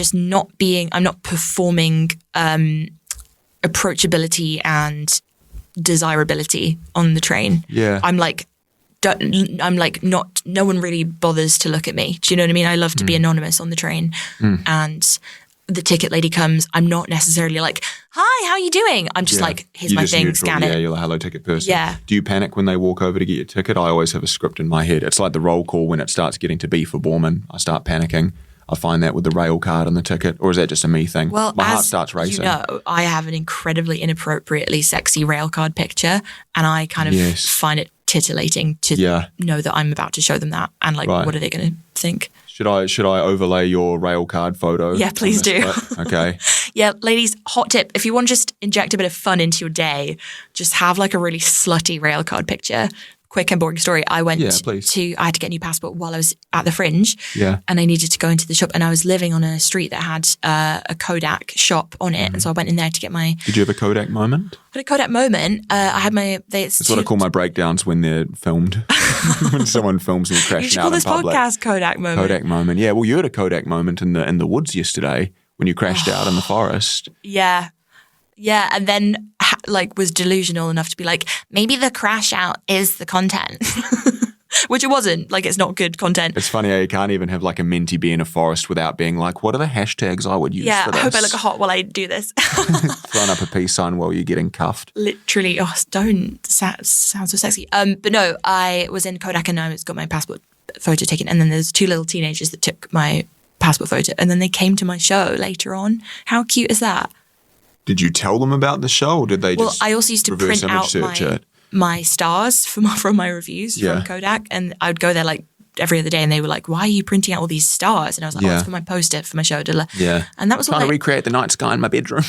not performing approachability and desirability on the train. Yeah. No one really bothers to look at me. Do you know what I mean? I love to be anonymous on the train. And the ticket lady comes, I'm not necessarily like, hi, how are you doing? I'm just like, here's my thing, neutral. scan it. Yeah, you're a hello ticket person. Yeah. Do you panic when they walk over to get your ticket? I always have a script in my head. It's like the roll call when it starts getting to B for Boerman. I start panicking. I find that with the rail card and the ticket, or is that just a me thing? Well, my heart starts racing. You know, I have an incredibly inappropriately sexy rail card picture, and I kind of find it titillating to know that I'm about to show them that, and like, what are they going to think? Should I overlay your rail card photo? Yeah, please do. Okay. Yeah, ladies, hot tip. If you want to just inject a bit of fun into your day, just have like a really slutty rail card picture. Quick and boring story. I went I had to get a new passport while I was at the Fringe. Yeah. And I needed to go into the shop, and I was living on a street that had a Kodak shop on it. And so I went in there to get my... Did you have a Kodak moment? I had a Kodak moment. I had my... That's what I call my breakdowns when they're filmed. When someone films me crashing out in public. You should call this podcast Kodak moment. Kodak moment. Yeah, well, you had a Kodak moment in the woods yesterday when you crashed out in the forest. Yeah. Yeah, and then was delusional enough to be like, maybe the crash out is the content. Which it wasn't. Like, it's not good content. It's funny how you can't even have like a mentee be in a forest without being like, what are the hashtags I would use for this? I hope I look hot while I do this. Throwing up a peace sign while you're getting cuffed. Literally. Oh, don't. Sounds so sexy. But no, I was in Kodak and I got my passport photo taken. And then there's two little teenagers that took my passport photo. And then they came to my show later on. How cute is that? Did you tell them about the show, or did they just I also used to print out my stars from my reviews from Kodak, and I would go there like every other day, and they were like, why are you printing out all these stars? And I was like, it's for my poster, for my show. Yeah. And that was trying to recreate the night sky in my bedroom.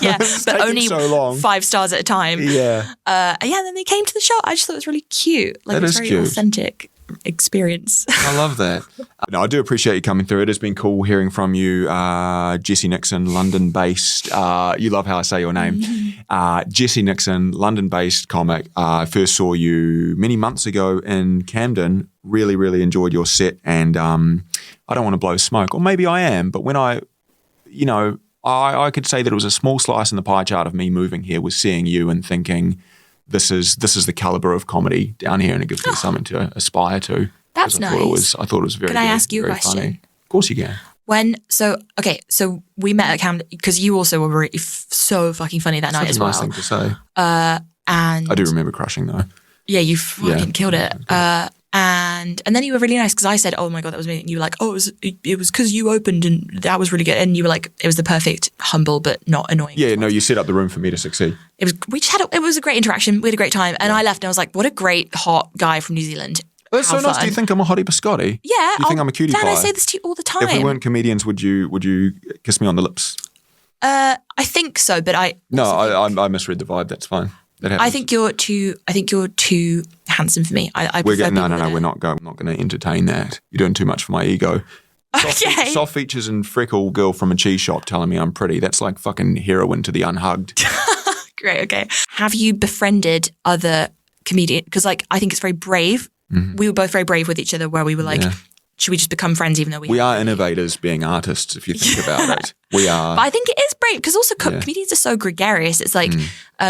Yeah, but only so 5 stars at a time. Yeah. Then they came to the show. I just thought it was really cute. Like, it's very authentic experience. I love that. No, I do appreciate you coming through. It has been cool hearing from you, Jessie Nixon, London-based. You love how I say your name. Jessie Nixon, London-based comic. I first saw you many months ago in Camden. Really, really enjoyed your set, and I don't want to blow smoke, or maybe I am, but when I could say that it was a small slice in the pie chart of me moving here was seeing you and thinking, this is the caliber of comedy down here, and it gives me something to aspire to. That's nice. I thought it was very. Can I ask you a question? Funny. Of course you can. So we met at Camden because you also were really so fucking funny that night as well. Nice thing to say. And I do remember crushing though. Yeah, you fucking killed it. And then you were really nice because I said, "Oh my God, that was amazing." And you were like, "Oh, it was because you opened and that was really good." And you were like, "It was the perfect, humble but not annoying." Yeah, no, you set up the room for me to succeed. It was a great interaction. We had a great time, and I left and I was like, "What a great hot guy from New Zealand." That's so nice. Do you think I'm a hottie biscotti? Yeah. Do you think I'm a cutie pie? Dan, I say this to you all the time. If we weren't comedians, would you kiss me on the lips? I think so, but I misread the vibe. That's fine. I think you're too handsome for me. We're not going to entertain that. You're doing too much for my ego. Soft features and freckle girl from a cheese shop telling me I'm pretty. That's like fucking heroin to the unhugged. Great. Okay. Have you befriended other comedians? Because I think it's very brave. Mm-hmm. We were both very brave with each other, where we were like, should we just become friends even though we are innovators being artists, if you think about it. We are. But I think it is brave because also comedians are so gregarious. It's like,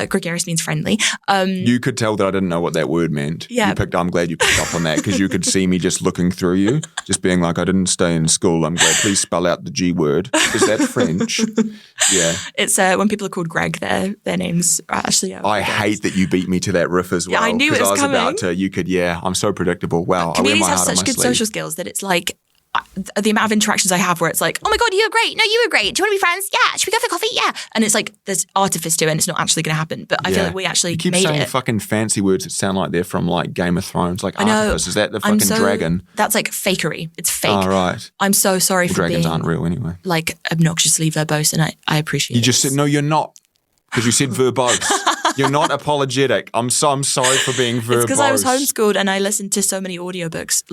gregarious means friendly. You could tell that I didn't know what that word meant. Yeah. I'm glad you picked up on that because you could see me just looking through you, just being like, I didn't stay in school. I'm glad. Please spell out the G word. Is that French? Yeah. It's when people are called Greg, their names are actually. I hate that you beat me to that riff as well. Yeah, I knew it was coming. About to, I'm so predictable. Wow. Comedians have such good social skills that it's like, the amount of interactions I have where it's like, oh my God, you were great. No, you were great. Do you want to be friends? Yeah. Should we go for coffee? Yeah. And it's like, there's artifice to it and it's not actually going to happen. But I feel like we actually made it. You keep saying fucking fancy words that sound like they're from like Game of Thrones. Like artifice. Is that the fucking dragon? That's like fakery. It's fake. Oh, right. I'm so sorry for dragons being aren't real anyway. Like obnoxiously verbose, and I appreciate it. You just said, no, you're not. Because you said verbose. You're not apologetic. I'm sorry for being verbose. It's because I was homeschooled and I listened to so many audiobooks.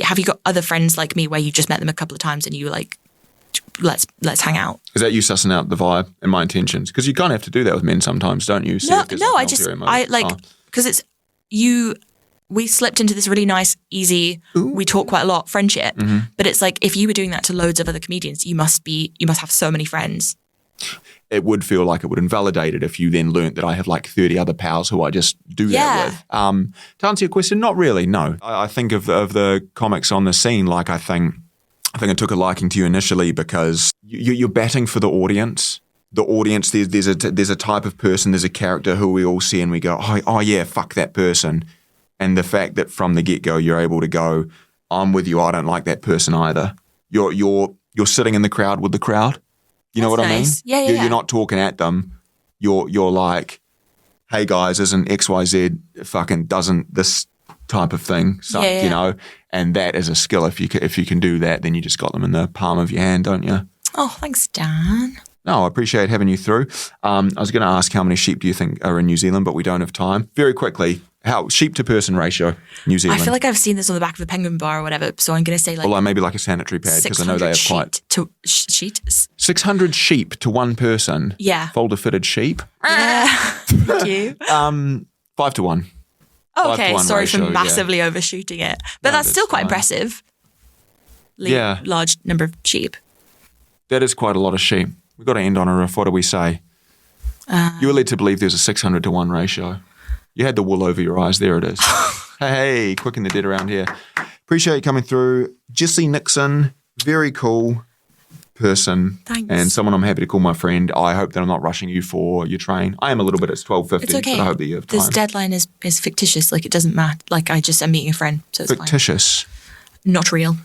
Have you got other friends like me where you just met them a couple of times and you were like, let's hang out? Is that you sussing out the vibe and my intentions? Because you kind of have to do that with men sometimes, don't you? Because it's you. We slipped into this really nice, easy, we talk quite a lot friendship. Mm-hmm. But it's like if you were doing that to loads of other comedians, you must have so many friends. It would feel like it would invalidate it if you then learnt that I have like 30 other pals who I just do that with. To answer your question, not really, no. I think of the comics on the scene, like I think I took a liking to you initially because you're batting for the audience. The audience, there's a type of person, there's a character who we all see and we go, oh yeah, fuck that person. And the fact that from the get-go you're able to go, I'm with you, I don't like that person either. You're sitting in the crowd with the crowd. You know what I mean? Yeah. You're not talking at them. You're like, hey guys, isn't XYZ fucking doesn't this type of thing suck, you know? And that is a skill. If you can do that, then you just got them in the palm of your hand, don't you? Oh, thanks, Dan. No, I appreciate having you through. I was going to ask how many sheep do you think are in New Zealand, but we don't have time. Very quickly, how sheep to person ratio, New Zealand? I feel like I've seen this on the back of a penguin bar or whatever, so I'm going to say like... Well, maybe like a sanitary pad, because I know they have quite... 600 sheep to one person? Yeah. Folder-fitted sheep? Yeah. Thank you. 5 to 1. Oh, okay, 5 to 1 sorry ratio, for massively overshooting it. But that's still quite impressive. Large number of sheep. That is quite a lot of sheep. We've got to end on a riff. What do we say? You were led to believe there's a 600 to 1 ratio. You had the wool over your eyes. There it is. Hey, quick and the dead around here. Appreciate you coming through. Jessie Nixon, very cool person. Thanks. And someone I'm happy to call my friend. I hope that I'm not rushing you for your train. I am a little bit. It's 12:50. It's okay. But I hope that you have time. This deadline is fictitious. Like, it doesn't matter. Like, I'm meeting a friend, so it's Fictitious? fine. Not real.